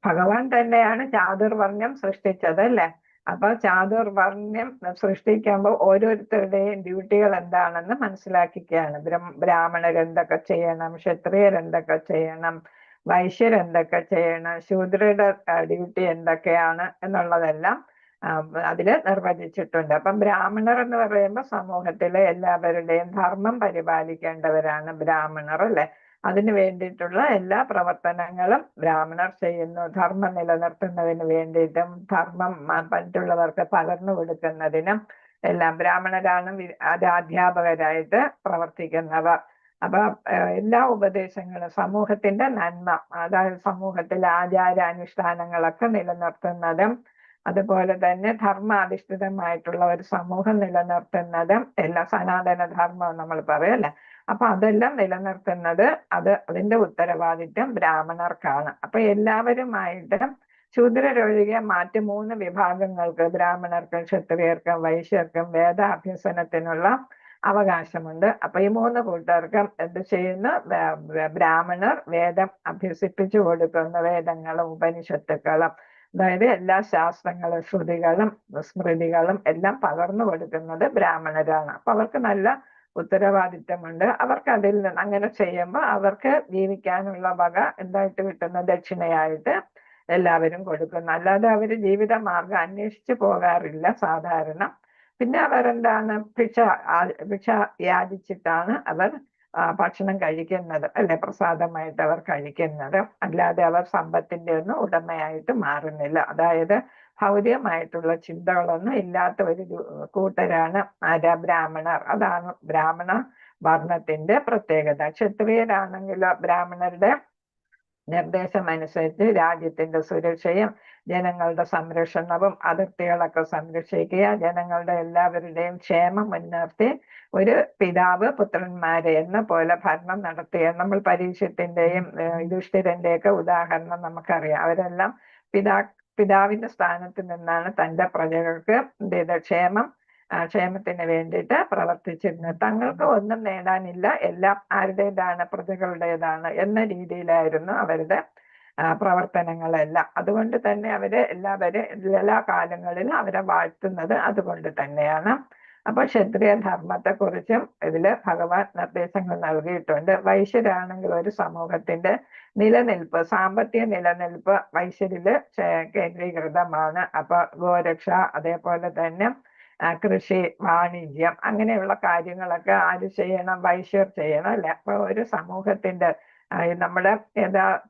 ഭഗവാൻ തന്നെയാണ് ചാതുർവർണ്ണ്യം സൃഷ്ടിച്ചത്, അല്ലെ? അപ്പൊ ചാതുർവർണ്ണ്യം സൃഷ്ടിക്കുമ്പോൾ ഓരോരുത്തരുടെയും ഡ്യൂട്ടികൾ എന്താണെന്ന് മനസ്സിലാക്കിക്കുകയാണ്. ബ്രാഹ്മണരെന്തൊക്കെ ചെയ്യണം, ക്ഷത്രിയരെന്തൊക്കെ ചെയ്യണം, വൈശ്യരെന്തൊക്കെ ചെയ്യണം, ശൂദ്രരുടെ ഡ്യൂട്ടി എന്തൊക്കെയാണ് എന്നുള്ളതെല്ലാം അതില് നിർവചിച്ചിട്ടുണ്ട്. അപ്പം ബ്രാഹ്മണർ എന്ന് പറയുമ്പോൾ സമൂഹത്തിലെ എല്ലാവരുടെയും ധർമ്മം പരിപാലിക്കേണ്ടവരാണ് ബ്രാഹ്മണർ, അല്ലെ? അതിനു വേണ്ടിയിട്ടുള്ള എല്ലാ പ്രവർത്തനങ്ങളും ബ്രാഹ്മണർ ചെയ്യുന്നു. ധർമ്മം നിലനിർത്തുന്നതിന് വേണ്ടിയിട്ടും ധർമ്മം മറ്റുള്ളവർക്ക് പകർന്നു കൊടുക്കുന്നതിനും എല്ലാം ബ്രാഹ്മണരാണ് അധ്യാപകരായിട്ട് പ്രവർത്തിക്കുന്നവർ. അപ്പൊ എല്ലാ ഉപദേശങ്ങളും സമൂഹത്തിന്റെ നന്മ, അതായത് സമൂഹത്തിലെ ആചാരാനുഷ്ഠാനങ്ങളൊക്കെ നിലനിർത്തുന്നതും അതുപോലെ തന്നെ ധർമാധിഷ്ഠിതമായിട്ടുള്ള ഒരു സമൂഹം നിലനിർത്തുന്നതും എല്ലാം സനാതന ധർമ്മം നമ്മൾ പറയല്ലേ. അപ്പൊ അതെല്ലാം നിലനിർത്തുന്നത് അതിന്റെ ഉത്തരവാദിത്വം ബ്രാഹ്മണർക്കാണ്. അപ്പൊ എല്ലാവരുമായിട്ട് ശൂദ്രരൊഴികെ മറ്റ് 3 വിഭാഗങ്ങൾക്ക്, ബ്രാഹ്മണർക്കും ക്ഷത്രിയർക്കും വൈശ്യർക്കും വേദാഭ്യസനത്തിനുള്ള അവകാശമുണ്ട്. അപ്പൊ ഈ 3 കൂട്ടർക്കും എന്ത് ചെയ്യുന്നു? ബ്രാഹ്മണർ വേദം അഭ്യസിപ്പിച്ചു കൊടുക്കുന്ന വേദങ്ങളും ഉപനിഷത്തുക്കളും, അതായത് എല്ലാ ശാസ്ത്രങ്ങളും ശ്രുതികളും സ്മൃതികളും എല്ലാം പകർന്നു കൊടുക്കുന്നത് ബ്രാഹ്മണരാണ്. അപ്പൊ അവർക്ക് നല്ല ഉത്തരവാദിത്തമുണ്ട്. അവർക്ക് അതിൽ നിന്ന് അങ്ങനെ ചെയ്യുമ്പോൾ അവർക്ക് ജീവിക്കാനുള്ള വക എന്തായിട്ട് കിട്ടുന്ന ദക്ഷിണയായിട്ട് എല്ലാവരും കൊടുക്കുന്നു. അല്ലാതെ അവർ ജീവിത മാർഗം അന്വേഷിച്ചു പോകാറില്ല സാധാരണ. പിന്നെ അവരെന്താണ് ഭിക്ഷ യാചിച്ചിട്ടാണ് അവർ ഭക്ഷണം കഴിക്കുന്നത്, അല്ലെ, പ്രസാദമായിട്ട് അവർ കഴിക്കുന്നത്. അല്ലാതെ അവർ സമ്പത്തിന്റെ ഒന്നും ഉടമയായിട്ട് മാറുന്നില്ല. അതായത് ഭൗതികമായിട്ടുള്ള ചിന്തകളൊന്നും ഇല്ലാത്ത ഒരു കൂട്ടരാണ് ബ്രാഹ്മണർ. അതാണ് ബ്രാഹ്മണ വർണ്ണത്തിന്റെ പ്രത്യേകത. ക്ഷത്രിയരാണെങ്കിലോ ബ്രാഹ്മണരുടെ നിർദ്ദേശം അനുസരിച്ച് രാജ്യത്തിന്റെ സുരക്ഷയും ജനങ്ങളുടെ സംരക്ഷണവും അതിർത്തികളൊക്കെ സംരക്ഷിക്കുക, ജനങ്ങളുടെ എല്ലാവരുടെയും ക്ഷേമം മുൻനിർത്തി ഒരു പിതാവ് പുത്രന്മാരെ എന്ന പോലെ ഭരണം നടത്തിയ നമ്മൾ പരീക്ഷത്തിന്റെയും യുധിഷ്ഠിരന്റെയൊക്കെ ഉദാഹരണം നമുക്കറിയാം. അവരെല്ലാം പിതാവിന്റെ സ്ഥാനത്ത് നിന്നാണ് തന്റെ പ്രജകൾക്ക് ക്ഷേമത്തിന് വേണ്ടിയിട്ട് പ്രവർത്തിച്ചിരുന്നത്. തങ്ങൾക്ക് ഒന്നും നേടാനില്ല, എല്ലാം ആരുടേതാണ്, പ്രജകളുടേതാണ് എന്ന രീതിയിലായിരുന്നു അവരുടെ പ്രവർത്തനങ്ങളെല്ലാം. അതുകൊണ്ട് തന്നെ എല്ലാ കാലങ്ങളിലും അവരെ വാഴ്ത്തുന്നത് അതുകൊണ്ട് തന്നെയാണ്. അപ്പൊ ക്ഷത്രിയ ധർമ്മത്തെക്കുറിച്ചും ഇതില് ഭഗവാൻ നിർദ്ദേശങ്ങൾ നൽകിയിട്ടുണ്ട്. വൈശ്യരാണെങ്കിൽ ഒരു സമൂഹത്തിന്റെ നിലനിൽപ്പ്, സാമ്പത്തിക നിലനിൽപ്പ് വൈശ്യരില് കേന്ദ്രീകൃതമാണ്. അപ്പൊ ഗോരക്ഷ, അതേപോലെ തന്നെ കൃഷി, വാണിജ്യം, അങ്ങനെയുള്ള കാര്യങ്ങളൊക്കെ ആര് ചെയ്യണം? വൈശ്യർ ചെയ്യണം, അല്ലെ? അപ്പൊ ഒരു സമൂഹത്തിന്റെ നമ്മുടെ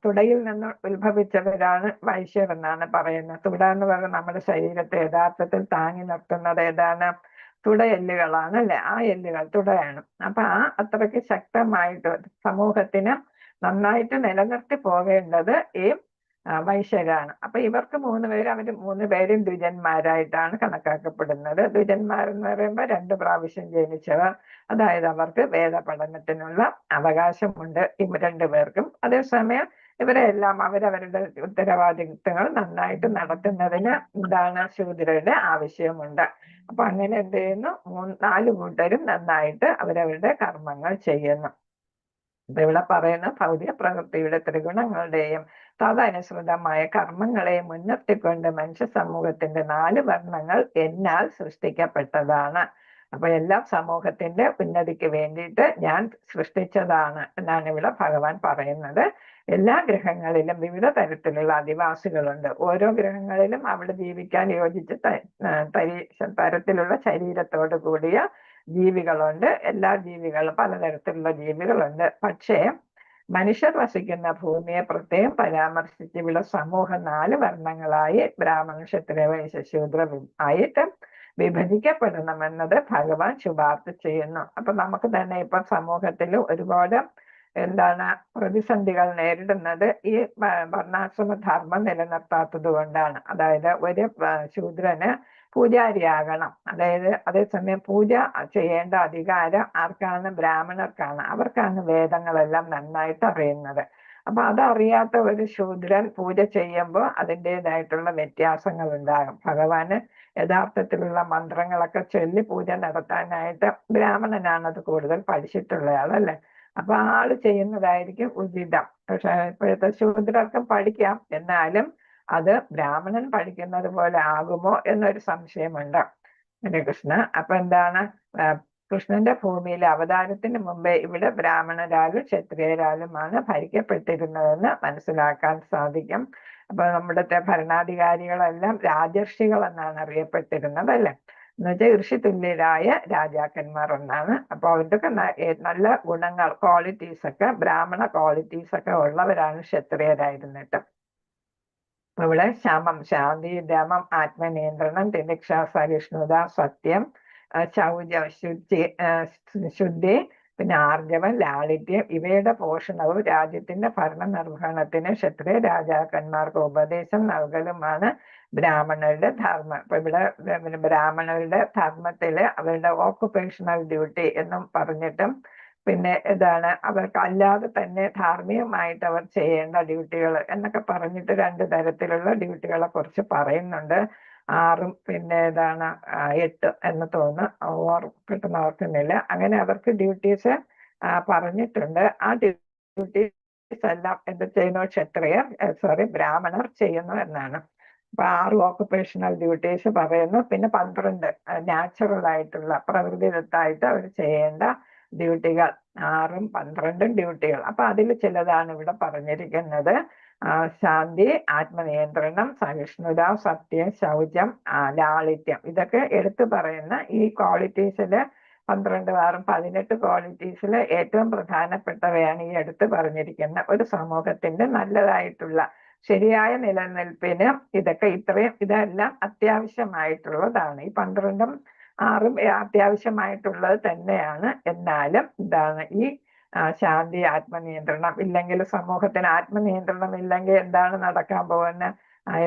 തുടയിൽ നിന്ന് ഉത്ഭവിച്ചവരാണ് വൈശ്യർ എന്നാണ് പറയുന്നത്. തുട എന്ന് പറയുന്നത് നമ്മുടെ ശരീരത്തെ യഥാർത്ഥത്തിൽ താങ്ങി നിർത്തുന്നത് ഏതാണ്? തുടയെല്ലുകളാണ്, അല്ലെ? ആ എല്ലുകൾ തുടയാണ്. അപ്പൊ അത്രയ്ക്ക് ശക്തമായിട്ട് സമൂഹത്തിന് നന്നായിട്ട് നിലനിർത്തി പോകേണ്ടത് ഈ വൈശ്യരാണ്. അപ്പൊ ഇവർക്ക് അവര് 3 പേരും ദ്വിജന്മാരായിട്ടാണ് കണക്കാക്കപ്പെടുന്നത്. ദ്വിജന്മാരെന്ന് പറയുമ്പോൾ 2 പ്രാവശ്യം ജനിച്ചവർ, അതായത് അവർക്ക് വേദപഠനത്തിനുള്ള അവകാശമുണ്ട് 2 പേർക്കും. അതേസമയം ഇവരെല്ലാം അവരവരുടെ ഉത്തരവാദിത്വങ്ങൾ നന്നായിട്ട് നടത്തുന്നതിന് ശൂദ്രരുടെ ആവശ്യമുണ്ട്. അപ്പൊ അങ്ങനെ എന്ത് ചെയ്യുന്നു? 4 കൂട്ടരും നന്നായിട്ട് അവരവരുടെ കർമ്മങ്ങൾ ചെയ്യുന്നു. അപ്പൊ ഇവിടെ പറയുന്ന ഭൗതിക പ്രവൃത്തിയുടെ ത്രിഗുണങ്ങളുടെയും തദനുസൃതമായ കർമ്മങ്ങളെയും മുൻനിർത്തിക്കൊണ്ട് മനുഷ്യ സമൂഹത്തിന്റെ 4 വർണ്ണങ്ങൾ എന്നാൽ സൃഷ്ടിക്കപ്പെട്ടതാണ്. അപ്പൊ എല്ലാ സമൂഹത്തിന്റെ ഉന്നതിക്ക് വേണ്ടിയിട്ട് ഞാൻ സൃഷ്ടിച്ചതാണ് എന്നാണ് ഇവിടെ ഭഗവാൻ പറയുന്നത്. എല്ലാ ഗ്രഹങ്ങളിലും വിവിധ തരത്തിലുള്ള അധിവാസികളുണ്ട്. ഓരോ ഗ്രഹങ്ങളിലും അവിടെ ജീവിക്കാൻ യോജിച്ച തരത്തിലുള്ള ശരീരത്തോട് കൂടിയ ജീവികളുണ്ട്. എല്ലാ ജീവികളും പലതരത്തിലുള്ള ജീവികളുണ്ട്. പക്ഷേ മനുഷ്യർ വസിക്കുന്ന ഭൂമിയെ പ്രത്യേകം പരാമർശിച്ച് ഇവിടെ സമൂഹം 4 വർണ്ണങ്ങളായി ബ്രാഹ്മണ, ക്ഷത്രിയ, വൈശ്യ, ശൂദ്ര ആയിട്ട് വിഭജിക്കപ്പെടണമെന്നത് ഭഗവാൻ ശുപാർശ ചെയ്യുന്നു. അപ്പൊ നമുക്ക് തന്നെ ഇപ്പൊ സമൂഹത്തിൽ ഒരുപാട് പ്രതിസന്ധികൾ നേരിടുന്നത് ഈ വർണ്ണാശ്രമ ധർമ്മം നിലനിർത്താത്തത് കൊണ്ടാണ്. അതായത് ഒരു ശൂദ്രന് പൂജാരിയാകണം, അതായത് അതേസമയം പൂജ ചെയ്യേണ്ട അധികാരം ആർക്കാണ്? ബ്രാഹ്മണർക്കാണ്. അവർക്കാണ് വേദങ്ങളെല്ലാം നന്നായിട്ട് അറിയുന്നത്. അപ്പൊ അതറിയാത്ത ഒരു ശൂദ്രൻ പൂജ ചെയ്യുമ്പോൾ അതിൻ്റെതായിട്ടുള്ള വ്യത്യാസങ്ങൾ ഉണ്ടാകും. ഭഗവാന് യഥാർത്ഥത്തിലുള്ള മന്ത്രങ്ങളൊക്കെ ചൊല്ലി പൂജ നടത്താനായിട്ട് ബ്രാഹ്മണനാണത് കൂടുതൽ പഠിച്ചിട്ടുള്ളയാളല്ലേ. അപ്പൊ ആള് ചെയ്യുന്നതായിരിക്കും ഉചിതം. പക്ഷെ ഇപ്പോഴത്തെ ശൂദ്രർക്കും പഠിക്കാം, എന്നാലും അത് ബ്രാഹ്മണൻ പഠിക്കുന്നത് പോലെ ആകുമോ എന്നൊരു സംശയമുണ്ട്. ഹരേ കൃഷ്ണ. അപ്പൊ കൃഷ്ണന്റെ ഭൂമിയിലെ അവതാരത്തിന് മുമ്പേ ഇവിടെ ബ്രാഹ്മണരാലും ക്ഷത്രിയരാലുമാണ് ഭരിക്കപ്പെട്ടിരുന്നതെന്ന് മനസ്സിലാക്കാൻ സാധിക്കും. അപ്പൊ നമ്മുടെ ഭരണാധികാരികളെല്ലാം രാജർഷികൾ എന്നാണ് അറിയപ്പെട്ടിരുന്നത്, അല്ലെ? എന്നുവെച്ചാൽ ഋഷി തുല്യരായ രാജാക്കന്മാർ എന്നാണ്. അപ്പൊ അവർക്ക് നല്ല ഗുണങ്ങൾ, ക്വാളിറ്റീസ് ബ്രാഹ്മണ ക്വാളിറ്റീസ് ഉള്ളവരാണ് ക്ഷത്രിയരായിരുന്നിട്ട്. ഇവിടെ ശമം, ശാന്തി, ദമം, ആത്മനിയന്ത്രണം, തിദിക്ഷ, സഹിഷ്ണുത, സത്യം, ശൗചം, ശുദ്ധി, പിന്നെ ആർജവം, ലാളിത്യം ഇവയുടെ പോഷണവും രാജ്യത്തിന്റെ ഭരണ നിർവഹണത്തിന് ക്ഷത്രിയ രാജാക്കന്മാർക്ക് ഉപദേശം നൽകലുമാണ് ബ്രാഹ്മണരുടെ ധർമ്മം. ഇപ്പൊ ഇവിടെ ബ്രാഹ്മണരുടെ ധർമ്മത്തില് അവരുടെ ഓക്കുപേഷണൽ ഡ്യൂട്ടി എന്നും പറഞ്ഞിട്ടും പിന്നെ അവർക്ക് അല്ലാതെ തന്നെ ധാർമ്മികമായിട്ട് അവർ ചെയ്യേണ്ട ഡ്യൂട്ടികൾ എന്നൊക്കെ പറഞ്ഞിട്ട് 2 തരത്തിലുള്ള ഡ്യൂട്ടികളെ കുറിച്ച് പറയുന്നുണ്ട്. 6 പിന്നെ 8 എന്ന് തോന്നുന്നു, പെട്ടെന്ന് ഓർക്കുന്നില്ല. അങ്ങനെ അവർക്ക് ഡ്യൂട്ടീസ് പറഞ്ഞിട്ടുണ്ട്. ആ ഡ്യൂട്ടീസ് എല്ലാം എന്ത് ചെയ്യുന്നു? ബ്രാഹ്മണർ ചെയ്യുന്നു എന്നാണ്. അപ്പൊ 6 ഓക്കുപേഷണൽ ഡ്യൂട്ടീസ് പറയുന്നു. പിന്നെ 12 നാച്ചുറൽ ആയിട്ടുള്ള പ്രകൃതിദത്തായിട്ട് അവർ ചെയ്യേണ്ട ഡ്യൂട്ടികൾ 6ഉം 12ഉം ഡ്യൂട്ടികൾ. അപ്പൊ അതിൽ ചിലതാണ് ഇവിടെ പറഞ്ഞിരിക്കുന്നത്. ശാന്തി, ആത്മനിയന്ത്രണം, സഹിഷ്ണുത, സത്യം, ശൗചം, ലാളിത്യം, ഇതൊക്കെ എടുത്തു പറയുന്ന ഈ ക്വാളിറ്റീസില് 12, 6, 18 ക്വാളിറ്റീസിൽ ഏറ്റവും പ്രധാനപ്പെട്ടവയാണ് ഈ എടുത്തു പറഞ്ഞിരിക്കുന്ന ഒരു സമൂഹത്തിന്റെ നല്ലതായിട്ടുള്ള ശരിയായ നിലനിൽപ്പിന് ഇതെല്ലാം അത്യാവശ്യമായിട്ടുള്ളതാണ്. ഈ 12ഉം 6ഉം അത്യാവശ്യമായിട്ടുള്ളത് തന്നെയാണ്. എന്നാലും ഈ ശാന്തി, ആത്മനിയന്ത്രണം ഇല്ലെങ്കിൽ, സമൂഹത്തിന് ആത്മനിയന്ത്രണം ഇല്ലെങ്കിൽ എന്താണ് നടക്കാൻ പോകുന്നത്?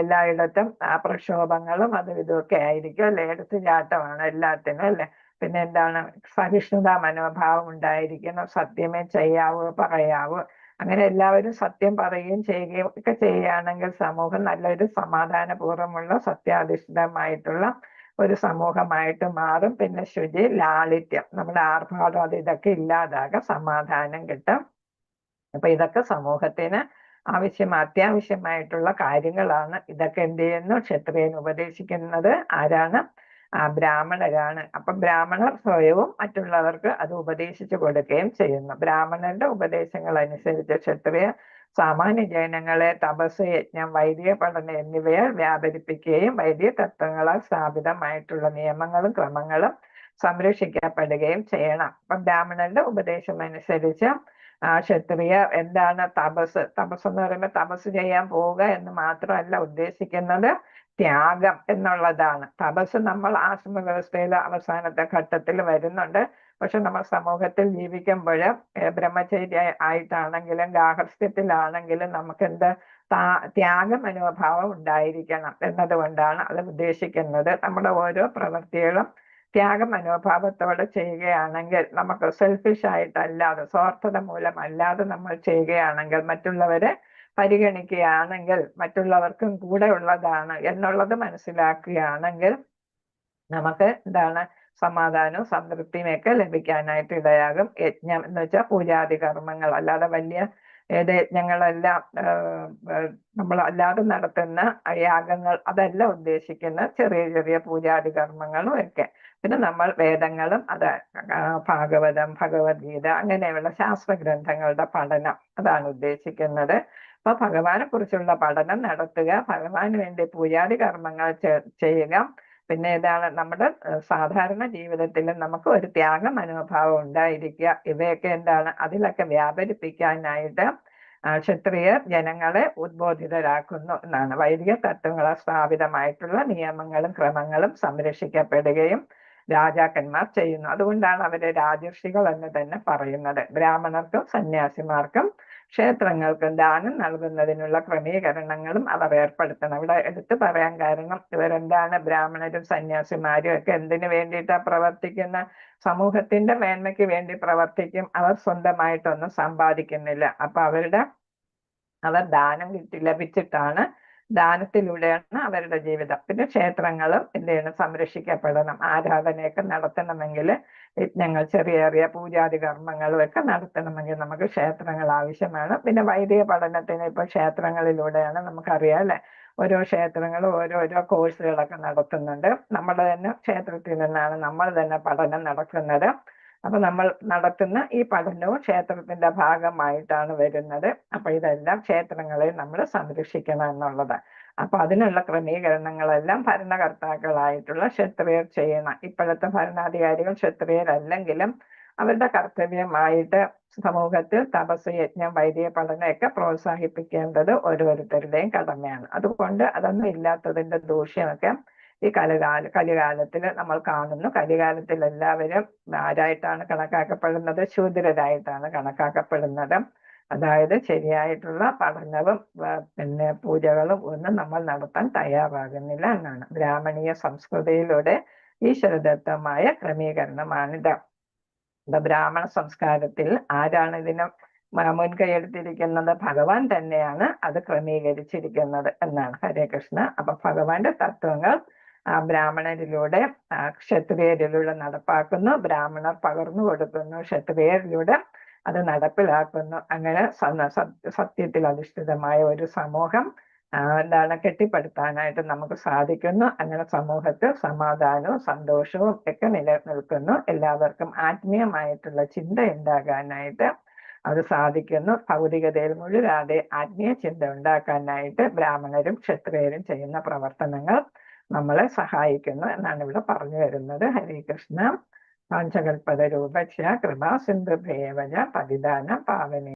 എല്ലായിടത്തും പ്രക്ഷോഭങ്ങളും അതും ഇതുമൊക്കെ ആയിരിക്കും അല്ലെ, എടുത്തുചാട്ടമാണ് എല്ലാത്തിനും അല്ലെ. പിന്നെ എന്താണ്? സഹിഷ്ണുതാ മനോഭാവം ഉണ്ടായിരിക്കണം, സത്യമേ ചെയ്യാവൂ പറയാവൂ. അങ്ങനെ എല്ലാവരും സത്യം പറയുകയും ചെയ്യുകയും ഒക്കെ ചെയ്യുകയാണെങ്കിൽ സമൂഹം നല്ലൊരു സമാധാനപൂർവ്വമുള്ള സത്യാധിഷ്ഠിതമായിട്ടുള്ള ഒരു സമൂഹമായിട്ട് മാറും. പിന്നെ ശുചി, ലാളിത്യം, നമ്മുടെ ആർഭാടം ഇതൊക്കെ ഇല്ലാതാകാം, സമാധാനം കിട്ടും. അപ്പൊ ഇതൊക്കെ സമൂഹത്തിന് അത്യാവശ്യമായിട്ടുള്ള കാര്യങ്ങളാണ്. ഇതൊക്കെ എന്ത് ചെയ്യുന്നു? ക്ഷത്രിയൻ ഉപദേശിക്കുന്നത് ആരാണ്? ബ്രാഹ്മണരാണ്. അപ്പൊ ബ്രാഹ്മണർ സ്വയവും മറ്റുള്ളവർക്ക് അത് ഉപദേശിച്ചു കൊടുക്കുകയും ചെയ്യുന്നു. ബ്രാഹ്മണരുടെ ഉപദേശങ്ങൾ അനുസരിച്ച് ക്ഷത്രിയ സാമാന്യ ജനങ്ങളെ തപസ്, യജ്ഞം, വൈദിക പഠനം എന്നിവയെ വ്യാപരിപ്പിക്കുകയും വൈദിക തത്വങ്ങളാൽ സ്ഥാപിതമായിട്ടുള്ള നിയമങ്ങളും ക്രമങ്ങളും സംരക്ഷിക്കപ്പെടുകയും ചെയ്യണം. അപ്പൊ ബ്രാഹ്മണരുടെ ഉപദേശം അനുസരിച്ച് ക്ഷത്രിയ എന്താണ്? തപസ് എന്ന് പറയുമ്പോൾ തപസ് ചെയ്യാൻ പോവുക എന്ന് മാത്രമല്ല ഉദ്ദേശിക്കുന്നത്, ത്യാഗം എന്നുള്ളതാണ്. തപസ് നമ്മൾ ആശ്രമ വ്യവസ്ഥയിൽ അവസാനത്തെ ഘട്ടത്തിൽ വരുന്നുണ്ട്. പക്ഷെ നമ്മൾ സമൂഹത്തിൽ ജീവിക്കുമ്പോൾ ബ്രഹ്മചര്യ ആയിട്ടാണെങ്കിലും ഗാർഹസ്ഥ്യത്തിലാണെങ്കിലും നമുക്ക് ത്യാഗ മനോഭാവം ഉണ്ടായിരിക്കണം എന്നതുകൊണ്ടാണ് അത് ഉദ്ദേശിക്കുന്നത്. നമ്മുടെ ഓരോ പ്രവൃത്തികളും ത്യാഗ മനോഭാവത്തോടെ ചെയ്യുകയാണെങ്കിൽ, നമുക്ക് സെൽഫിഷ് ആയിട്ടല്ലാതെ, സ്വാർത്ഥത മൂലമല്ലാതെ നമ്മൾ ചെയ്യുകയാണെങ്കിൽ, മറ്റുള്ളവരെ പരിഗണിക്കുകയാണെങ്കിൽ, മറ്റുള്ളവർക്കും കൂടെ ഉള്ളതാണ് എന്നുള്ളത് മനസ്സിലാക്കുകയാണെങ്കിൽ നമുക്ക് സമാധാനവും സംതൃപ്തിയും ഒക്കെ ലഭിക്കാനായിട്ട് ഇടയാകും. യജ്ഞം എന്ന് വെച്ചാൽ പൂജാതി കർമ്മങ്ങൾ, അല്ലാതെ വലിയ യജ്ഞങ്ങളെല്ലാം നമ്മൾ അല്ലാതെ നടത്തുന്ന യാഗങ്ങൾ അതല്ല ഉദ്ദേശിക്കുന്ന ചെറിയ ചെറിയ പൂജാതി കർമ്മങ്ങളും ഒക്കെ. പിന്നെ നമ്മൾ വേദങ്ങളും ഭാഗവതം, ഭഗവത്ഗീത അങ്ങനെയുള്ള ശാസ്ത്രഗ്രന്ഥങ്ങളുടെ പഠനം അതാണ് ഉദ്ദേശിക്കുന്നത്. അപ്പൊ ഭഗവാനെ കുറിച്ചുള്ള പഠനം നടത്തുക, ഭഗവാന് വേണ്ടി പൂജാതി കർമ്മങ്ങൾ ചെയ്യുക. പിന്നെ നമ്മുടെ സാധാരണ ജീവിതത്തിൽ നമുക്ക് ഒരു ത്യാഗ മനോഭാവം ഉണ്ടായിരിക്കുക. ഇവയൊക്കെ അതിലൊക്കെ വ്യാപരിപ്പിക്കാനായിട്ട് ക്ഷത്രിയർ ജനങ്ങളെ ഉദ്ബോധിതരാക്കുന്നു എന്നാണ്. വൈദിക തത്വങ്ങളാൽ സ്ഥാപിതമായിട്ടുള്ള നിയമങ്ങളും ക്രമങ്ങളും സംരക്ഷിക്കപ്പെടുകയും രാജാക്കന്മാർ ചെയ്യുന്നു. അതുകൊണ്ടാണ് അവരെ രാജർഷികൾ എന്ന് തന്നെ പറയുന്നത്. ബ്രാഹ്മണർക്കും സന്യാസിമാർക്കും ക്ഷേത്രങ്ങൾക്കും ദാനം നൽകുന്നതിനുള്ള ക്രമീകരണങ്ങളും അവർ ഏർപ്പെടുത്തണം. ഇവിടെ എടുത്തു പറയാൻ കാരണം, ബ്രാഹ്മണരും സന്യാസിമാരും ഒക്കെ എന്തിനു വേണ്ടിയിട്ടാണ് പ്രവർത്തിക്കുന്ന? സമൂഹത്തിന്റെ മേന്മയ്ക്ക് വേണ്ടി പ്രവർത്തിക്കും. അവർ സ്വന്തമായിട്ടൊന്നും സമ്പാദിക്കുന്നില്ല. അപ്പൊ അവർ ദാനം ലഭിച്ചിട്ടാണ്, ദാനത്തിലൂടെയാണ് അവരുടെ ജീവിതം. പിന്നെ ക്ഷേത്രങ്ങളും സംരക്ഷിക്കപ്പെടണം. ആരാധനയൊക്കെ നടത്തണമെങ്കിൽ, യജ്ഞങ്ങൾ, ചെറിയ ചെറിയ പൂജാതി കർമ്മങ്ങളും ഒക്കെ നടത്തണമെങ്കിൽ നമുക്ക് ക്ഷേത്രങ്ങൾ ആവശ്യമാണ്. പിന്നെ വൈദിക പഠനത്തിന് ഇപ്പൊ ക്ഷേത്രങ്ങളിലൂടെയാണ്, നമുക്കറിയാം അല്ലെ, ഓരോ ക്ഷേത്രങ്ങളും ഓരോരോ കോഴ്സുകളൊക്കെ നടത്തുന്നുണ്ട്. നമ്മുടെ തന്നെ ക്ഷേത്രത്തിൽ നിന്നാണ് നമ്മൾ തന്നെ പഠനം നടക്കുന്നത്. അപ്പൊ നമ്മൾ നടത്തുന്ന ഈ പഠനവും ക്ഷേത്രത്തിന്റെ ഭാഗമായിട്ടാണ് വരുന്നത്. അപ്പൊ ഇതെല്ലാം ക്ഷേത്രങ്ങളെ നമ്മൾ സംരക്ഷിക്കണം എന്നുള്ളത്. അപ്പൊ അതിനുള്ള ക്രമീകരണങ്ങളെല്ലാം ഭരണകർത്താക്കളായിട്ടുള്ള ക്ഷത്രിയർ ചെയ്യണം. ഇപ്പോഴത്തെ ഭരണാധികാരികൾ ക്ഷത്രിയരല്ലെങ്കിലും അവരുടെ കർത്തവ്യമായിട്ട് സമൂഹത്തിൽ തപസ്, യജ്ഞം, വൈദിക പഠനമൊക്കെ പ്രോത്സാഹിപ്പിക്കേണ്ടത് ഓരോരുത്തരുടെയും കടമയാണ്. അതുകൊണ്ട് അതൊന്നും ഇല്ലാത്തതിന്റെ ദൂഷ്യമൊക്കെ ഈ കലികാലത്തിൽ നമ്മൾ കാണുന്നു. കലികാലത്തിൽ എല്ലാവരും ആരായിട്ടാണ് കണക്കാക്കപ്പെടുന്നത്? ശൂദ്രരായിട്ടാണ് കണക്കാക്കപ്പെടുന്നത്. അതായത് ശരിയായിട്ടുള്ള പഠനവും പിന്നെ പൂജകളും ഒന്നും നമ്മൾ നടത്താൻ തയ്യാറാകുന്നില്ല എന്നാണ്. ബ്രാഹ്മണീയ സംസ്കൃതിയിലൂടെ ഈശ്വരദത്തമായ ക്രമീകരണമാണിത്. ബ്രാഹ്മണ സംസ്കാരത്തിൽ ആരാണ് ഇതിന് മുൻകൈയെടുത്തിരിക്കുന്നത്? ഭഗവാൻ തന്നെയാണ് അത് ക്രമീകരിച്ചിരിക്കുന്നത് എന്നാണ്. ഹരേ കൃഷ്ണ. അപ്പൊ ഭഗവാന്റെ തത്വങ്ങൾ ബ്രാഹ്മണരിലൂടെ ക്ഷത്രിയരിലൂടെ നടപ്പാക്കുന്നു. ബ്രാഹ്മണർ പകർന്നു കൊടുക്കുന്നു, ക്ഷത്രിയരിലൂടെ അത് നടപ്പിലാക്കുന്നു. അങ്ങനെ സത്യത്തിൽ അധിഷ്ഠിതമായ ഒരു സമൂഹം എന്താണ് കെട്ടിപ്പടുത്താനായിട്ട് നമുക്ക് സാധിക്കുന്നു. അങ്ങനെ സമൂഹത്തിൽ സമാധാനവും സന്തോഷവും ഒക്കെ നിലനിൽക്കുന്നു. എല്ലാവർക്കും ആത്മീയമായിട്ടുള്ള ചിന്ത ഉണ്ടാകാനായിട്ട് അത് സാധിക്കുന്നു. ഭൗതികതയിൽ മുഴുകാതെ ആത്മീയ ചിന്ത ഉണ്ടാക്കാനായിട്ട് ബ്രാഹ്മണരും ക്ഷത്രിയരും ചെയ്യുന്ന പ്രവർത്തനങ്ങൾ നമ്മളെ സഹായിക്കുന്നു എന്നാണ് ഇവിടെ പറഞ്ഞു വരുന്നത്. ഹരേ കൃഷ്ണ. പാഞ്ചകൽപത രൂപക്ഷ കൃപാ സിന്ധുഭേവജ പതിദാന പാവനേ